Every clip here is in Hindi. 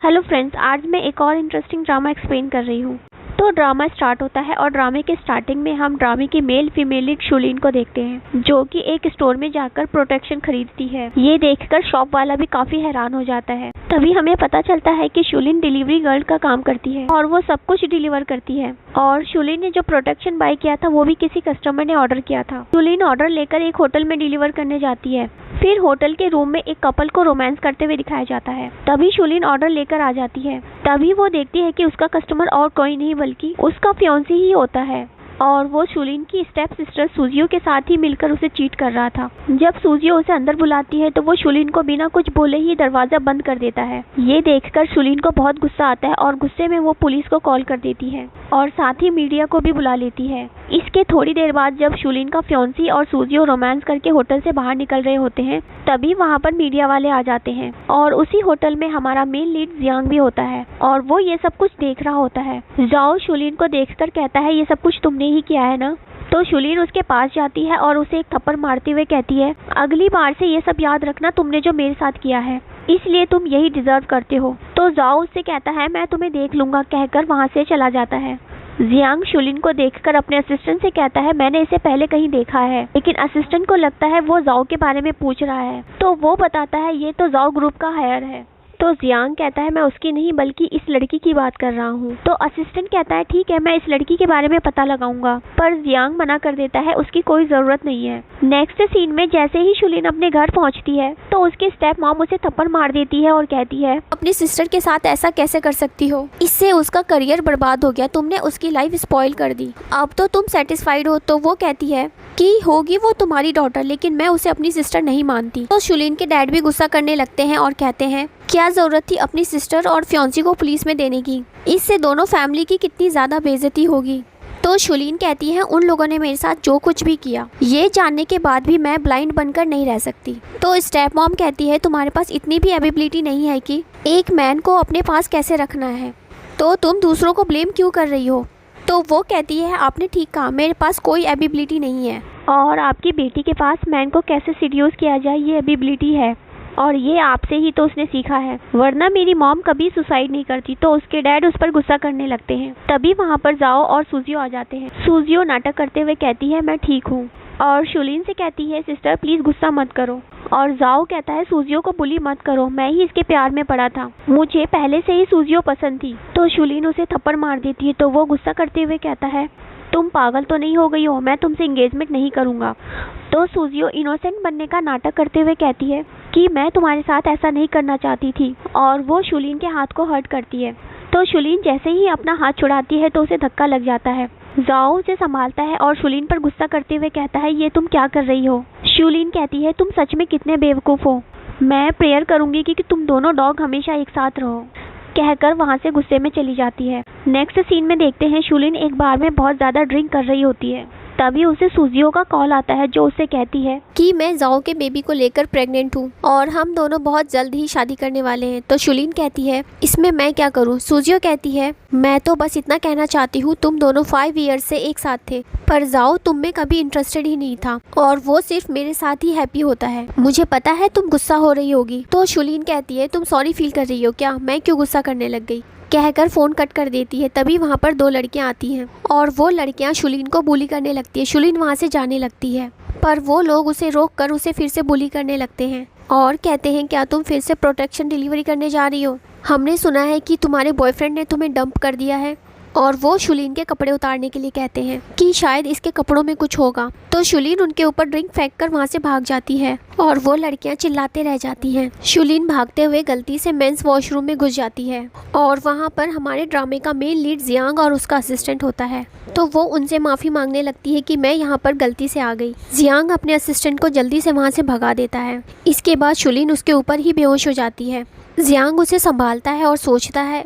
हेलो फ्रेंड्स, आज मैं एक और इंटरेस्टिंग ड्रामा एक्सप्लेन कर रही हूँ। तो ड्रामा स्टार्ट होता है और ड्रामे के स्टार्टिंग में हम ड्रामे की मेल फीमेल लीड शुलिन को देखते हैं, जो कि एक स्टोर में जाकर प्रोटेक्शन खरीदती है। ये देखकर शॉप वाला भी काफी हैरान हो जाता है। तभी हमें पता चलता है कि शुलिन डिलीवरी गर्ल का काम करती है और वो सब कुछ डिलीवर करती है। और शुलिन ने जो प्रोटेक्शन बाय किया था वो भी किसी कस्टमर ने ऑर्डर किया था। शुलिन ऑर्डर लेकर एक होटल में डिलीवर करने जाती है। फिर होटल के रूम में एक कपल को रोमांस करते हुए दिखाया जाता है। तभी शुलिन ऑर्डर लेकर आ जाती है। तभी वो देखती है कि उसका कस्टमर और कोई नहीं बल्कि उसका फियांसी ही होता है और वो शुलिन की स्टेप सिस्टर सुजियो के साथ ही मिलकर उसे चीट कर रहा था। जब सुजियो उसे अंदर बुलाती है तो वो शुलिन को बिना कुछ बोले ही दरवाजा बंद कर देता है। ये देखकर शुलिन को बहुत गुस्सा आता है और गुस्से में वो पुलिस को कॉल कर देती है और साथ ही मीडिया को भी बुला लेती है। इसके थोड़ी देर बाद जब शुलिन का फियांसी और सुजियो रोमांस करके होटल से बाहर निकल रहे होते हैं, तभी वहाँ पर मीडिया वाले आ जाते हैं और उसी होटल में हमारा मेन लीड जियांग भी होता है और वो ये सब कुछ देख रहा होता है। जाओ शुलिन को देखकर कहता है, ये सब कुछ तुमने ही किया है ना? तो शुलिन उसके पास जाती है और उसे एक थप्पड़ मारते हुए कहती है, अगली बार से ये सब याद रखना तुमने जो मेरे साथ किया है, इसलिए तुम यही डिजर्व करते हो। तो जाओ उससे कहता है, मैं तुम्हें देख लूंगा, कहकर वहाँ से चला जाता है। जियांग शुलिन को देखकर अपने असिस्टेंट से कहता है, मैंने इसे पहले कहीं देखा है, लेकिन असिस्टेंट को लगता है वो जाओ के बारे में पूछ रहा है। तो वो बताता है ये तो जाओ ग्रुप का हायर है। तो जियांग कहता है, मैं उसकी नहीं बल्कि इस लड़की की बात कर रहा हूँ। तो असिस्टेंट कहता है, ठीक है, मैं इस लड़की के बारे में पता लगाऊंगा। पर जियांग मना कर देता है, उसकी कोई जरूरत नहीं है। नेक्स्ट सीन में जैसे ही शुलिन अपने घर पहुँचती है तो उसके स्टेप मॉम उसे थप्पड़ मार देती है और कहती है, अपनी सिस्टर के साथ ऐसा कैसे कर सकती हो? इससे उसका करियर बर्बाद हो गया, तुमने उसकी लाइफ स्पॉइल कर दी। अब तो तुम सेटिस्फाइड हो? तो वो कहती है कि होगी वो तुम्हारी डॉटर, लेकिन मैं उसे अपनी सिस्टर नहीं मानती। तो शुलिन के डैड भी गुस्सा करने लगते हैं और कहते हैं, क्या जरूरत थी अपनी सिस्टर और फियांसी को पुलिस में देने की? इससे दोनों फैमिली की कितनी ज्यादा बेइज्जती होगी। तो शुलिन कहती है, उन लोगों ने मेरे साथ जो कुछ भी किया, ये जानने के बाद भी मैं ब्लाइंड बनकर नहीं रह सकती। तो स्टेप मॉम कहती है, तुम्हारे पास इतनी भी एबिलिटी नहीं है कि एक मैन को अपने पास कैसे रखना है, तो तुम दूसरों को ब्लेम क्यों कर रही हो? तो वो कहती है, आपने ठीक कहा, मेरे पास कोई एबिलिटी नहीं है और आपकी बेटी के पास मैन को कैसे सीड्यूस किया जाए ये एबिलिटी है और ये आपसे ही तो उसने सीखा है, वरना मेरी मॉम कभी सुसाइड नहीं करती। तो उसके डैड उस पर गुस्सा करने लगते हैं। तभी वहाँ पर जाओ और सुजियो आ जाते हैं। सुजियो नाटक करते हुए कहती है, मैं ठीक हूँ, और शुलिन से कहती है, सिस्टर प्लीज गुस्सा मत करो। और जाओ कहता है, सुजियो को बुली मत करो, मैं ही इसके प्यार में पड़ा था, मुझे पहले से ही सुजियो पसंद थी। तो शुलिन उसे थप्पड़ मार देती है। तो वो गुस्सा करते हुए कहता है, तुम पागल तो नहीं हो गई हो, मैं तुमसे एंगेजमेंट नहीं करूंगा। तो सुजियो इनोसेंट बनने का नाटक करते हुए कहती है कि मैं तुम्हारे साथ ऐसा नहीं करना चाहती थी, और वो शुलिन के हाथ को हर्ट करती है। तो शुलिन जैसे ही अपना हाथ छुड़ाती है तो उसे धक्का लग जाता है। जाओ उसे संभालता है और शुलिन पर गुस्सा करते हुए कहता है, ये तुम क्या कर रही हो? शुलिन कहती है, तुम सच में कितने बेवकूफ़ हो, मैं प्रेयर करूंगी कि तुम दोनों डॉग हमेशा एक साथ रहो, कहकर वहाँ से गुस्से में चली जाती है। नेक्स्ट सीन में देखते हैं शुलिन एक बार में बहुत ज़्यादा ड्रिंक कर रही होती है। तभी उसे सुजियो का कॉल आता है, जो उसे कहती है कि मैं जाओ के बेबी को लेकर प्रेग्नेंट हूँ और हम दोनों बहुत जल्द ही शादी करने वाले हैं। तो शुलिन कहती है, इसमें मैं क्या करूँ? सुजियो कहती है, मैं तो बस इतना कहना चाहती हूँ, तुम दोनों 5 ईयर्स से एक साथ थे, पर जाओ तुम में कभी इंटरेस्टेड ही नहीं था और वो सिर्फ मेरे साथ ही हैप्पी होता है। मुझे पता है तुम गुस्सा हो रही होगी। तो शुलिन कहती है, तुम सॉरी फील कर रही हो क्या? मैं क्यों गुस्सा करने लग गई, कहकर फोन कट कर देती है। तभी वहाँ पर 2 लड़कियाँ आती हैं और वो लड़कियाँ शुलिन को बुली करने लगती है। शुलिन वहाँ से जाने लगती है, पर वो लोग उसे रोक कर उसे फिर से बुली करने लगते हैं और कहते हैं, क्या तुम फिर से प्रोटेक्शन डिलीवरी करने जा रही हो? हमने सुना है कि तुम्हारे बॉयफ्रेंड ने तुम्हें डंप कर दिया है। और वो शुलिन के कपड़े उतारने के लिए कहते हैं कि शायद इसके कपड़ों में कुछ होगा। तो शुलिन उनके ऊपर ड्रिंक फेंक कर वहाँ से भाग जाती है और वो लड़कियाँ चिल्लाते रह जाती हैं। शुलिन भागते हुए गलती से मेंस वॉशरूम में घुस जाती है और वहाँ पर हमारे ड्रामे का मेन लीड जियांग और उसका असिस्टेंट होता है। तो वो उनसे माफ़ी मांगने लगती है कि मैं यहाँ पर गलती से आ गई। जियांग अपने असिस्टेंट को जल्दी से वहाँ से भगा देता है। इसके बाद शुलिन उसके ऊपर ही बेहोश हो जाती है। जियांग उसे संभालता है और सोचता है,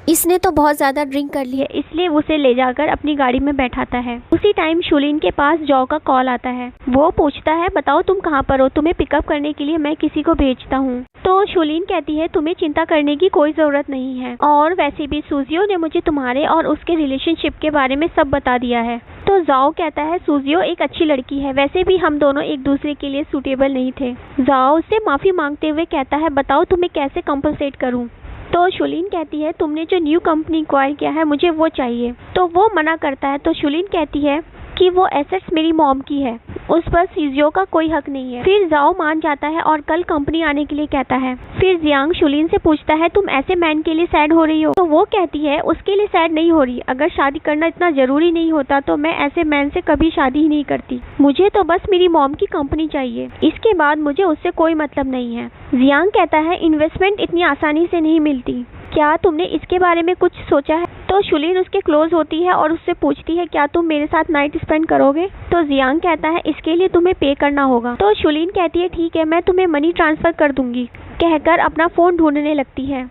इसने तो बहुत ज़्यादा ड्रिंक कर ली है, इसलिए उसे ले जाकर अपनी गाड़ी में बैठाता है। उसी टाइम शुलिन के पास जॉ का कॉल आता है। वो पूछता है, बताओ तुम कहाँ पर हो, तुम्हें पिकअप करने के लिए मैं किसी को भेजता हूँ। तो शुलिन कहती है, तुम्हें चिंता करने की कोई ज़रूरत नहीं है, और वैसे भी सुजियो ने मुझे तुम्हारे और उसके रिलेशनशिप के बारे में सब बता दिया है। तो जाओ कहता है, सुजियो एक अच्छी लड़की है, वैसे भी हम दोनों एक दूसरे के लिए सूटेबल नहीं थे। जाओ उससे माफ़ी मांगते हुए कहता है, बताओ तुम्हें कैसे कंपनसेट करूँ। तो शुलिन कहती है तुमने जो न्यू कंपनी एक्वायर किया है मुझे वो चाहिए। तो वो मना करता है। तो शुलिन कहती है कि वो एसेट्स मेरी मॉम की है, उस पर सुजियो का कोई हक नहीं है। फिर जाओ मान जाता है और कल कंपनी आने के लिए कहता है। फिर जियांग शुलिन से पूछता है तुम ऐसे मैन के लिए सैड हो रही हो? तो वो कहती है उसके लिए सैड नहीं हो रही, अगर शादी करना इतना जरूरी नहीं होता तो मैं ऐसे मैन से कभी शादी ही नहीं करती। मुझे तो बस मेरी मॉम की कंपनी चाहिए, इसके बाद मुझे उससे कोई मतलब नहीं है। जियांग कहता है इन्वेस्टमेंट इतनी आसानी से नहीं मिलती, क्या तुमने इसके बारे में कुछ सोचा है? तो शुलिन उसके क्लोज होती है और उससे पूछती है क्या तुम मेरे साथ नाइट स्पेंड करोगे? तो जियांग कहता है इसके लिए तुम्हें पे करना होगा। तो शुलिन कहती है ठीक है, मैं तुम्हें मनी ट्रांसफर कर दूंगी, कहकर अपना फोन ढूंढने लगती है।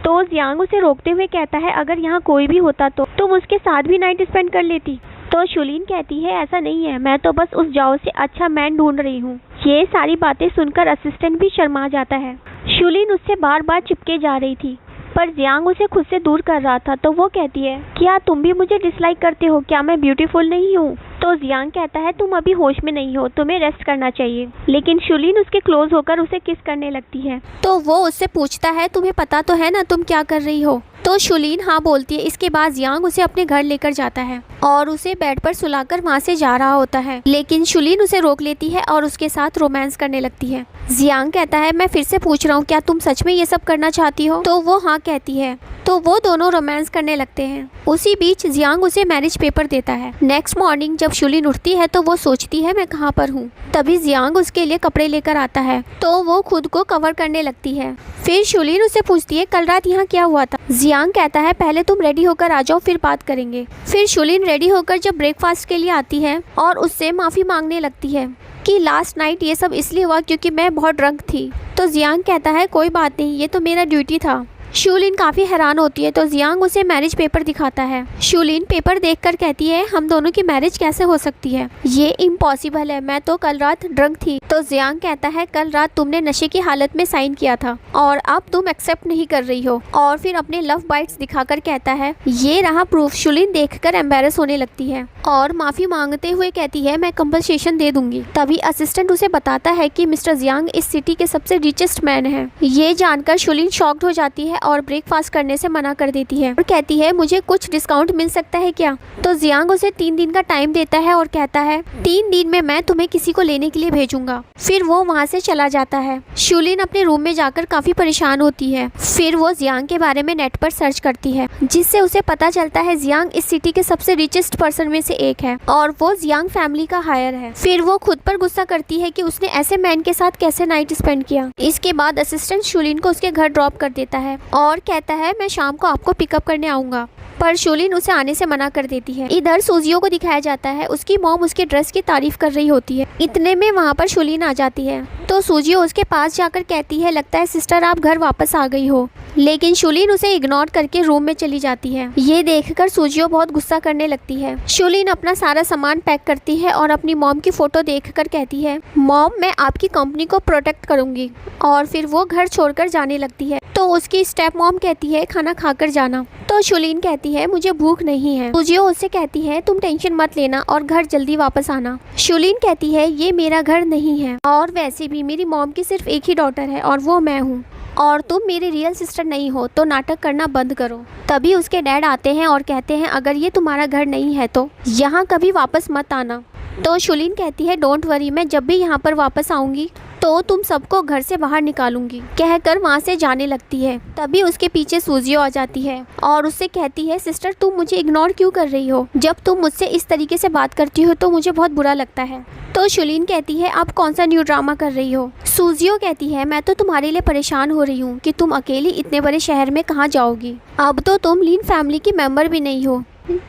तो जियांग उसे रोकते हुए कहता है अगर यहाँ कोई भी होता तो तुम उसके साथ भी नाइट स्पेंड कर लेती। तो शुलिन कहती है ऐसा नहीं है, मैं तो बस उस जाओ से अच्छा मैन ढूंढ रही हूँ। ये सारी बातें सुनकर असिस्टेंट भी शर्मा जाता है। शुलिन उससे बार बार चिपके जा रही थी पर जियांग उसे खुद से दूर कर रहा था। तो वो कहती है क्या तुम भी मुझे डिसलाइक करते हो? क्या मैं ब्यूटीफुल नहीं हूँ? तो जियांग कहता है तुम अभी होश में नहीं हो, तुम्हें रेस्ट करना चाहिए। लेकिन शुलिन उसके क्लोज होकर उसे किस करने लगती है। तो वो उससे पूछता है तुम्हें पता तो है ना तुम क्या कर रही हो? तो शुलिन हाँ बोलती है। इसके बाद जियांग उसे अपने घर लेकर जाता है और उसे बेड पर सुलाकर वहाँ से जा रहा होता है, लेकिन शुलिन उसे रोक लेती है और उसके साथ रोमांस करने लगती है। जियांग कहता है मैं फिर से पूछ रहा हूँ क्या तुम सच में ये सब करना चाहती हो? तो वो हाँ कहती है। तो वो दोनों रोमांस करने लगते हैं। उसी बीच जियांग उसे मैरिज पेपर देता है। नेक्स्ट मॉर्निंग जब शुलिन उठती है तो वो सोचती है मैं कहाँ पर हूँ। तभी जियांग उसके लिए कपड़े लेकर आता है तो वो खुद को कवर करने लगती है। फिर शुलिन उसे पूछती है कल रात यहाँ क्या हुआ था? जियांग कहता है पहले तुम रेडी होकर आ जाओ फिर बात करेंगे। फिर शुलिन रेडी होकर जब ब्रेकफास्ट के लिए आती है और उससे माफ़ी मांगने लगती है कि लास्ट नाइट ये सब इसलिए हुआ क्योंकि मैं बहुत ड्रंक थी। तो जियांग कहता है कोई बात नहीं, ये तो मेरा ड्यूटी था। शुलिन काफ़ी हैरान होती है तो जियांग उसे मैरिज पेपर दिखाता है। शुलिन पेपर देखकर कहती है हम दोनों की मैरिज कैसे हो सकती है, ये इम्पॉसिबल है, मैं तो कल रात ड्रंक थी। तो जियांग कहता है कल रात तुमने नशे की हालत में साइन किया था और अब तुम एक्सेप्ट नहीं कर रही हो। और फिर अपने लव बाइट्स दिखाकर कहता है ये रहा प्रूफ। शुलिन देखकर एम्बेरस होने लगती है और माफ़ी मांगते हुए कहती है मैं कंपनसेशन दे दूंगी। तभी असिस्टेंट उसे बताता है कि मिस्टर जियांग इस सिटी के सबसे रिचेस्ट मैन है। ये जानकर शुलिन शॉक्ड हो जाती है और ब्रेकफास्ट करने से मना कर देती है और कहती है मुझे कुछ डिस्काउंट मिल सकता है क्या? तो जियांग उसे 3 दिन का टाइम देता है और कहता है 3 दिन में मैं तुम्हें किसी को लेने के लिए भेजूंगा। फिर वो वहाँ से चला जाता है। शुलिन अपने रूम में जाकर काफी परेशान होती है। फिर वो जियांग के बारे में नेट पर सर्च करती है जिससे उसे पता चलता है जियांग इस सिटी के सबसे रिचेस्ट पर्सन में से एक है और वो जियांग फैमिली का हायर है। फिर वो खुद पर गुस्सा करती है कि उसने ऐसे मैन के साथ कैसे नाइट स्पेंड किया। इसके बाद असिस्टेंट शुलिन को उसके घर ड्रॉप कर देता है और कहता है मैं शाम को आपको पिकअप करने आऊंगा, पर शुलिन उसे आने से मना कर देती है। इधर सुजियो को दिखाया जाता है, उसकी मॉम उसके ड्रेस की तारीफ कर रही होती है। इतने में वहाँ पर शुलिन आ जाती है तो सुजियो उसके पास जाकर कहती है लगता है सिस्टर आप घर वापस आ गई हो, लेकिन शुलिन उसे इग्नोर करके रूम में चली जाती है। ये देखकर सुजियो बहुत गुस्सा करने लगती है। शुलिन अपना सारा सामान पैक करती है और अपनी मॉम की फोटो देखकर कहती है मॉम मैं आपकी कंपनी को प्रोटेक्ट करूंगी, और फिर वो घर छोड़कर जाने लगती है। तो उसकी स्टेप मॉम कहती है खाना खाकर जाना। तो शुलिन कहती है मुझे भूख नहीं है। सुजियो उससे कहती है तुम टेंशन मत लेना और घर जल्दी वापस आना। शुलिन कहती है ये मेरा घर नहीं है और वैसे भी मेरी मॉम की सिर्फ एक ही डॉटर है और वो मैं हूँ, और तुम मेरी रियल सिस्टर नहीं हो तो नाटक करना बंद करो। तभी उसके डैड आते हैं और कहते हैं अगर ये तुम्हारा घर नहीं है तो यहाँ कभी वापस मत आना। तो शुलिन कहती है डोंट वरी, मैं जब भी यहाँ पर वापस आऊँगी तो तुम सबको घर से बाहर निकालूंगी, कहकर वहाँ से जाने लगती है। तभी उसके पीछे सुजियो आ जाती है और उससे कहती है सिस्टर तुम मुझे इग्नोर क्यों कर रही हो? जब तुम मुझसे इस तरीके से बात करती हो तो मुझे बहुत बुरा लगता है। तो शुलिन कहती है आप कौन सा न्यू ड्रामा कर रही हो? सुजियो कहती है मैं तो तुम्हारे लिए परेशान हो रही हूँ कि तुम अकेली इतने बड़े शहर में कहाँ जाओगी। अब तो तुम लीन फैमिली की मेंबर भी नहीं हो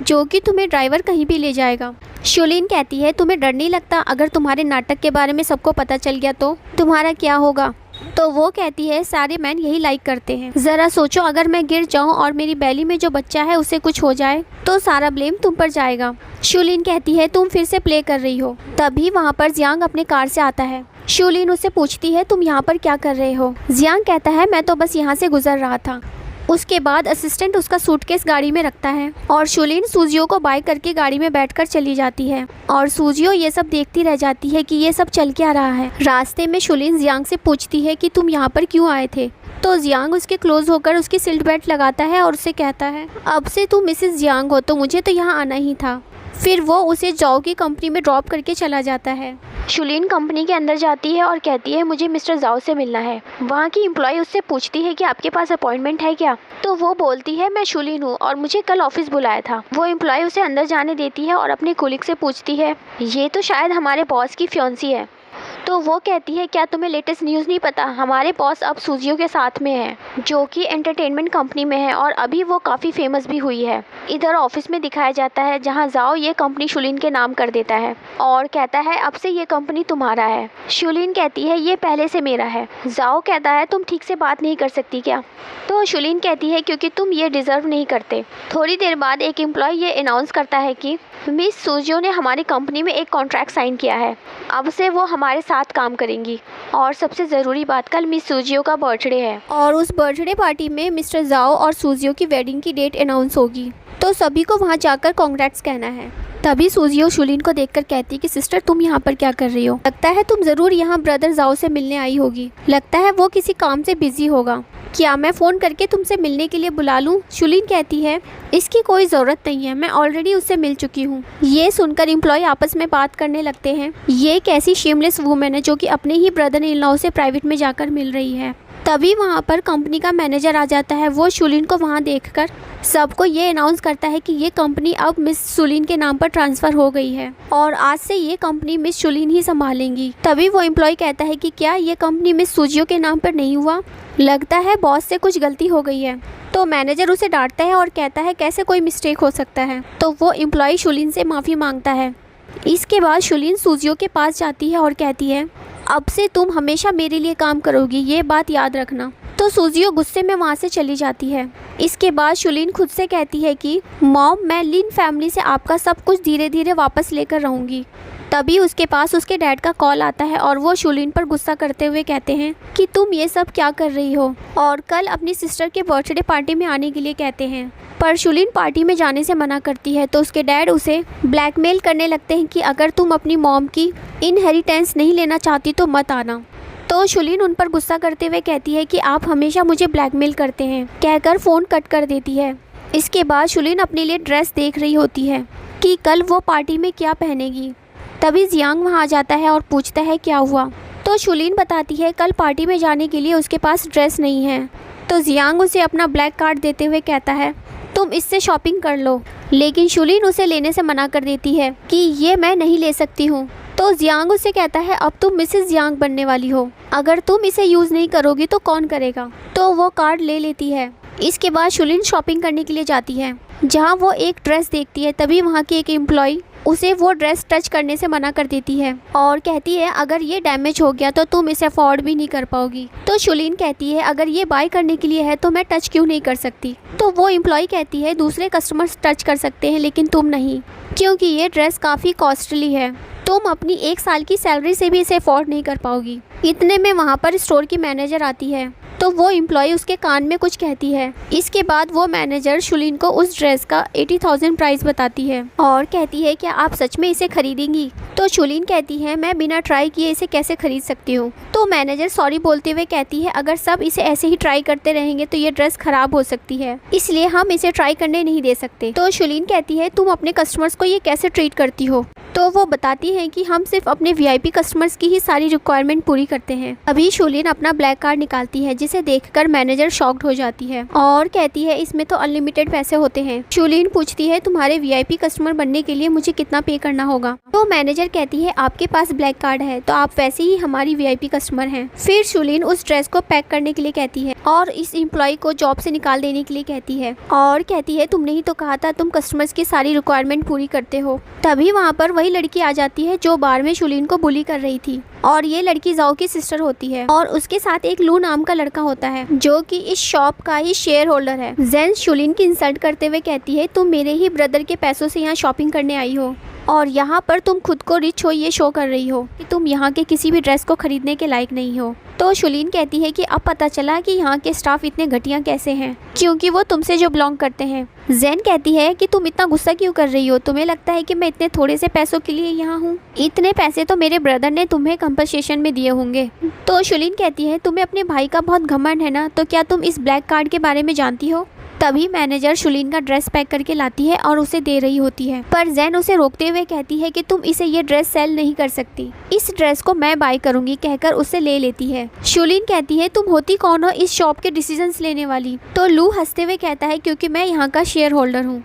जो कि तुम्हें ड्राइवर कहीं भी ले जाएगा। शुलिन कहती है तुम्हें डर नहीं लगता अगर तुम्हारे नाटक के बारे में सबको पता चल गया तो तुम्हारा क्या होगा? तो वो कहती है सारे मैन यही लाइक करते हैं, जरा सोचो अगर मैं गिर जाऊं और मेरी बैली में जो बच्चा है उसे कुछ हो जाए तो सारा ब्लेम तुम पर जाएगा। शुलिन कहती है तुम फिर से प्ले कर रही हो। तभी वहाँ पर जियांग अपने कार से आता है। शुलिन उससे पूछती है तुम यहाँ पर क्या कर रहे हो? जियांग कहता है मैं तो बस यहाँ से गुजर रहा था। उसके बाद असिस्टेंट उसका सूटकेस गाड़ी में रखता है और शुलिन सुजियो को बाय करके गाड़ी में बैठकर चली जाती है और सुजियो ये सब देखती रह जाती है कि ये सब चल क्या रहा है। रास्ते में शुलिन जियांग से पूछती है कि तुम यहाँ पर क्यों आए थे? तो जियांग उसके क्लोज होकर उसकी सीट बेल्ट लगाता है और उसे कहता है, अब से तुम मिसेस जियांग हो तो मुझे तो यहाँ आना ही था। फिर वो उसे जाओ की कंपनी में ड्रॉप करके चला जाता है। शुलिन कंपनी के अंदर जाती है और कहती है मुझे मिस्टर जाओ से मिलना है। वहाँ की एम्प्लॉय उससे पूछती है कि आपके पास अपॉइंटमेंट है क्या। तो वो बोलती है मैं शुलिन हूँ और मुझे कल ऑफिस बुलाया था। वो एम्प्लॉय उसे अंदर जाने देती है और अपने कोलिग से पूछती है ये तो शायद हमारे बॉस की फियांसी है। तो वो कहती है क्या तुम्हें लेटेस्ट न्यूज़ नहीं पता, हमारे बॉस अब सूजियो के साथ में है जो कि एंटरटेनमेंट कंपनी में है और अभी वो काफ़ी फेमस भी हुई है। इधर ऑफिस में दिखाया जाता है जहां जाओ ये कंपनी शुलिन के नाम कर देता है और कहता है अब से ये कंपनी तुम्हारा है। शुलिन कहती है ये पहले से मेरा है। जाओ कहता है तुम ठीक से बात नहीं कर सकती क्या। तो शुलिन कहती है क्योंकि तुम ये डिज़र्व नहीं करते। थोड़ी देर बाद एक एम्प्लॉय ये अनाउंस करता है कि मिस सूजियो ने हमारी कंपनी में एक कॉन्ट्रैक्ट साइन किया है, अब से वो हमारे साथ काम करेंगी। और सबसे ज़रूरी बात, कल मिस सूजियो का बर्थडे है और उस बर्थडे पार्टी में मिस्टर जाओ और सूजियो की वेडिंग की डेट अनाउंस होगी, तो सभी को वहाँ जाकर कॉन्ग्रेट्स कहना है। तभी सूजियो शुलिन को देखकर कहती कि सिस्टर तुम यहाँ पर क्या कर रही हो, लगता है तुम ज़रूर यहाँ ब्रदर जाओ से मिलने आई होगी, लगता है वो किसी काम से बिजी होगा, क्या मैं फ़ोन करके तुमसे मिलने के लिए बुला लूँ। शुलिन कहती है इसकी कोई ज़रूरत नहीं है, मैं ऑलरेडी उससे मिल चुकी हूँ। ये सुनकर एम्प्लॉय आपस में बात करने लगते हैं, ये एक ऐसी शेमलेस वूमेन है जो कि अपने ही ब्रदर इन लॉ से प्राइवेट में जाकर मिल रही है। तभी वहाँ पर कंपनी का मैनेजर आ जाता है। वो शुलिन को वहाँ देखकर सबको ये अनाउंस करता है कि ये कंपनी अब मिस शुलिन के नाम पर ट्रांसफ़र हो गई है और आज से ये कंपनी मिस शुलिन ही संभालेंगी। तभी वो एम्प्लॉय कहता है कि क्या ये कंपनी मिस सूजियो के नाम पर नहीं हुआ, लगता है बॉस से कुछ गलती हो गई है। तो मैनेजर उसे डांटता है और कहता है कैसे कोई मिस्टेक हो सकता है। तो वो एम्प्लॉय शुलिन से माफ़ी मांगता है। इसके बाद शुलिन सूजियो के पास जाती है और कहती है अब से तुम हमेशा मेरे लिए काम करोगी, ये बात याद रखना। तो सूजियो गुस्से में वहाँ से चली जाती है। इसके बाद शुलिन खुद से कहती है कि मॉम मैं लिन फैमिली से आपका सब कुछ धीरे धीरे वापस लेकर रहूँगी। तभी उसके पास उसके डैड का कॉल आता है और वो शुलिन पर गुस्सा करते हुए कहते हैं कि तुम ये सब क्या कर रही हो, और कल अपनी सिस्टर के बर्थडे पार्टी में आने के लिए कहते हैं। पर शुलिन पार्टी में जाने से मना करती है तो उसके डैड उसे ब्लैकमेल करने लगते हैं कि अगर तुम अपनी मॉम की इनहेरिटेंस नहीं लेना चाहती तो मत आना। तो शुलिन उन पर गुस्सा करते हुए कहती है कि आप हमेशा मुझे ब्लैकमेल करते हैं, कहकर फ़ोन कट कर देती है। इसके बाद शुलिन अपने लिए ड्रेस देख रही होती है कि कल वो पार्टी में क्या पहनेगी। तभी जियांग वहाँ आ जाता है और पूछता है क्या हुआ। तो शुलिन बताती है कल पार्टी में जाने के लिए उसके पास ड्रेस नहीं है। तो जियांग उसे अपना ब्लैक कार्ड देते हुए कहता है तुम इससे शॉपिंग कर लो, लेकिन शुलिन उसे लेने से मना कर देती है कि ये मैं नहीं ले सकती हूँ। तो जियांग उसे कहता है अब तुम मिसेस जियांग बनने वाली हो, अगर तुम इसे यूज़ नहीं करोगी तो कौन करेगा। तो वो कार्ड ले लेती है। इसके बाद शुलिन शॉपिंग करने के लिए जाती है जहाँ वो एक ड्रेस देखती है। तभी वहाँ की एक एम्प्लॉय उसे वो ड्रेस टच करने से मना कर देती है और कहती है अगर ये डैमेज हो गया तो तुम इसे अफोर्ड भी नहीं कर पाओगी। तो शुलिन कहती है अगर ये बाय करने के लिए है तो मैं टच क्यों नहीं कर सकती। तो वो एम्प्लॉय कहती है दूसरे कस्टमर्स टच कर सकते हैं लेकिन तुम नहीं, क्योंकि ये ड्रेस काफ़ी कॉस्टली है, तुम अपनी 1 साल की सैलरी से भी इसे अफोर्ड नहीं कर पाओगी। इतने में वहाँ पर स्टोर की मैनेजर आती है तो वो एम्प्लॉय उसके कान में कुछ कहती है। इसके बाद वो मैनेजर शुलिन को उस ड्रेस का 80,000 प्राइस बताती है और कहती है क्या आप सच में इसे खरीदेंगी। तो शुलिन कहती है मैं बिना ट्राई किए इसे कैसे खरीद सकती हूँ। तो मैनेजर सॉरी बोलते हुए कहती है अगर सब इसे ऐसे ही ट्राई करते रहेंगे तो ये ड्रेस खराब हो सकती है, इसलिए हम इसे ट्राई करने नहीं दे सकते। तो शुलिन कहती है तुम अपने कस्टमर्स को ये कैसे ट्रीट करती हो। तो वो बताती हैं कि हम सिर्फ अपने VIP कस्टमर्स की ही सारी रिक्वायरमेंट पूरी करते हैं। अभी शुलिन अपना ब्लैक कार्ड निकालती है जिसे देखकर मैनेजर शॉक्ड हो जाती है और कहती है इसमें तो अनलिमिटेड पैसे होते हैं। शुलिन पूछती है तुम्हारे VIP कस्टमर बनने के लिए मुझे कितना पे करना होगा। तो मैनेजर कहती है आपके पास ब्लैक कार्ड है तो आप वैसे ही हमारी VIP कस्टमर हैं। फिर शुलिन उस ड्रेस को पैक करने के लिए कहती है और इस एम्प्लॉय को जॉब से निकाल देने के लिए कहती है और कहती है तुमने ही तो कहा था तुम कस्टमर्स की सारी रिक्वायरमेंट पूरी करते हो। तभी वहाँ पर वही लड़की आ जाती है जो बार में शुलिन को बुली कर रही थी और ये लड़की जाओ की सिस्टर होती है और उसके साथ एक लू नाम का लड़का होता है जो कि इस शॉप का ही शेयर होल्डर है। जेन शुलिन की इंसल्ट करते हुए कहती है तुम मेरे ही ब्रदर के पैसों से यहाँ शॉपिंग करने आई हो और यहाँ पर तुम खुद को रिच हो ये शो कर रही हो कि तुम यहाँ के किसी भी ड्रेस को खरीदने के लायक नहीं हो। तो शुलीन कहती है कि अब पता चला कि यहाँ के स्टाफ इतने घटिया कैसे हैं, क्योंकि वो तुमसे जो बिलोंग करते हैं। जैन कहती है कि तुम इतना गुस्सा क्यों कर रही हो, तुम्हें लगता है कि मैं इतने थोड़े से पैसों के लिए यहाँ हूँ? इतने पैसे तो मेरे ब्रदर ने तुम्हें कंपनसेशन में दिए होंगे। तो शुलीन कहती है तुम्हें अपने भाई का बहुत घमंड है ना, तो क्या तुम इस ब्लैक कार्ड के बारे में जानती हो? तभी मैनेजर शुलीन का ड्रेस पैक करके लाती है और उसे दे रही होती है, पर जैन उसे रोकते हुए कहती है कि तुम इसे ये ड्रेस सेल नहीं कर सकती, इस ड्रेस को मैं बाय करूंगी कहकर उसे ले लेती है। शुलीन कहती है तुम होती कौन हो इस शॉप के डिसीजंस लेने वाली? तो लू हंसते हुए कहता है क्योंकि मैं यहाँ का शेयर होल्डर हूँ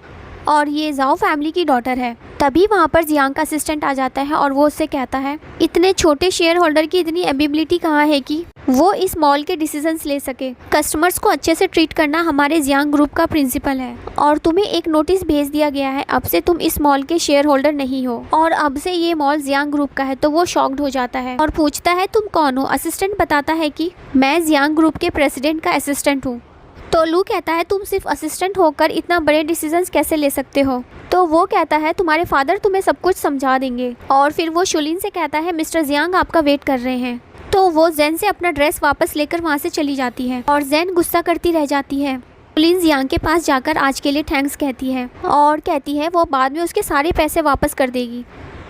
और ये जाओ फैमिली की डॉटर है। तभी वहाँ पर जियांग का असिस्टेंट आ जाता है और वो उससे कहता है इतने छोटे शेयर होल्डर की इतनी एबिलिटी कहाँ है कि वो इस मॉल के डिसीजंस ले सके। कस्टमर्स को अच्छे से ट्रीट करना हमारे जियांग ग्रुप का प्रिंसिपल है और तुम्हें एक नोटिस भेज दिया गया है, अब से तुम इस मॉल के शेयर होल्डर नहीं हो और अब से ये मॉल जियांग ग्रुप का है। तो वो शॉक्ड हो जाता है और पूछता है तुम कौन हो? असिस्टेंट बताता है कि मैं जियांग ग्रुप के प्रेसिडेंट का असिस्टेंट हूँ। तो लू कहता है तुम सिर्फ असिस्टेंट होकर इतना बड़े डिसीजंस कैसे ले सकते हो? तो वो कहता है तुम्हारे फादर तुम्हें सब कुछ समझा देंगे। और फिर वो शुलीन से कहता है मिस्टर जियांग आपका वेट कर रहे हैं। तो वो जैन से अपना ड्रेस वापस लेकर वहाँ से चली जाती है और जैन गुस्सा करती रह जाती है। शुलीन जियांग के पास जाकर आज के लिए थैंक्स कहती है और कहती है वो बाद में उसके सारे पैसे वापस कर देगी।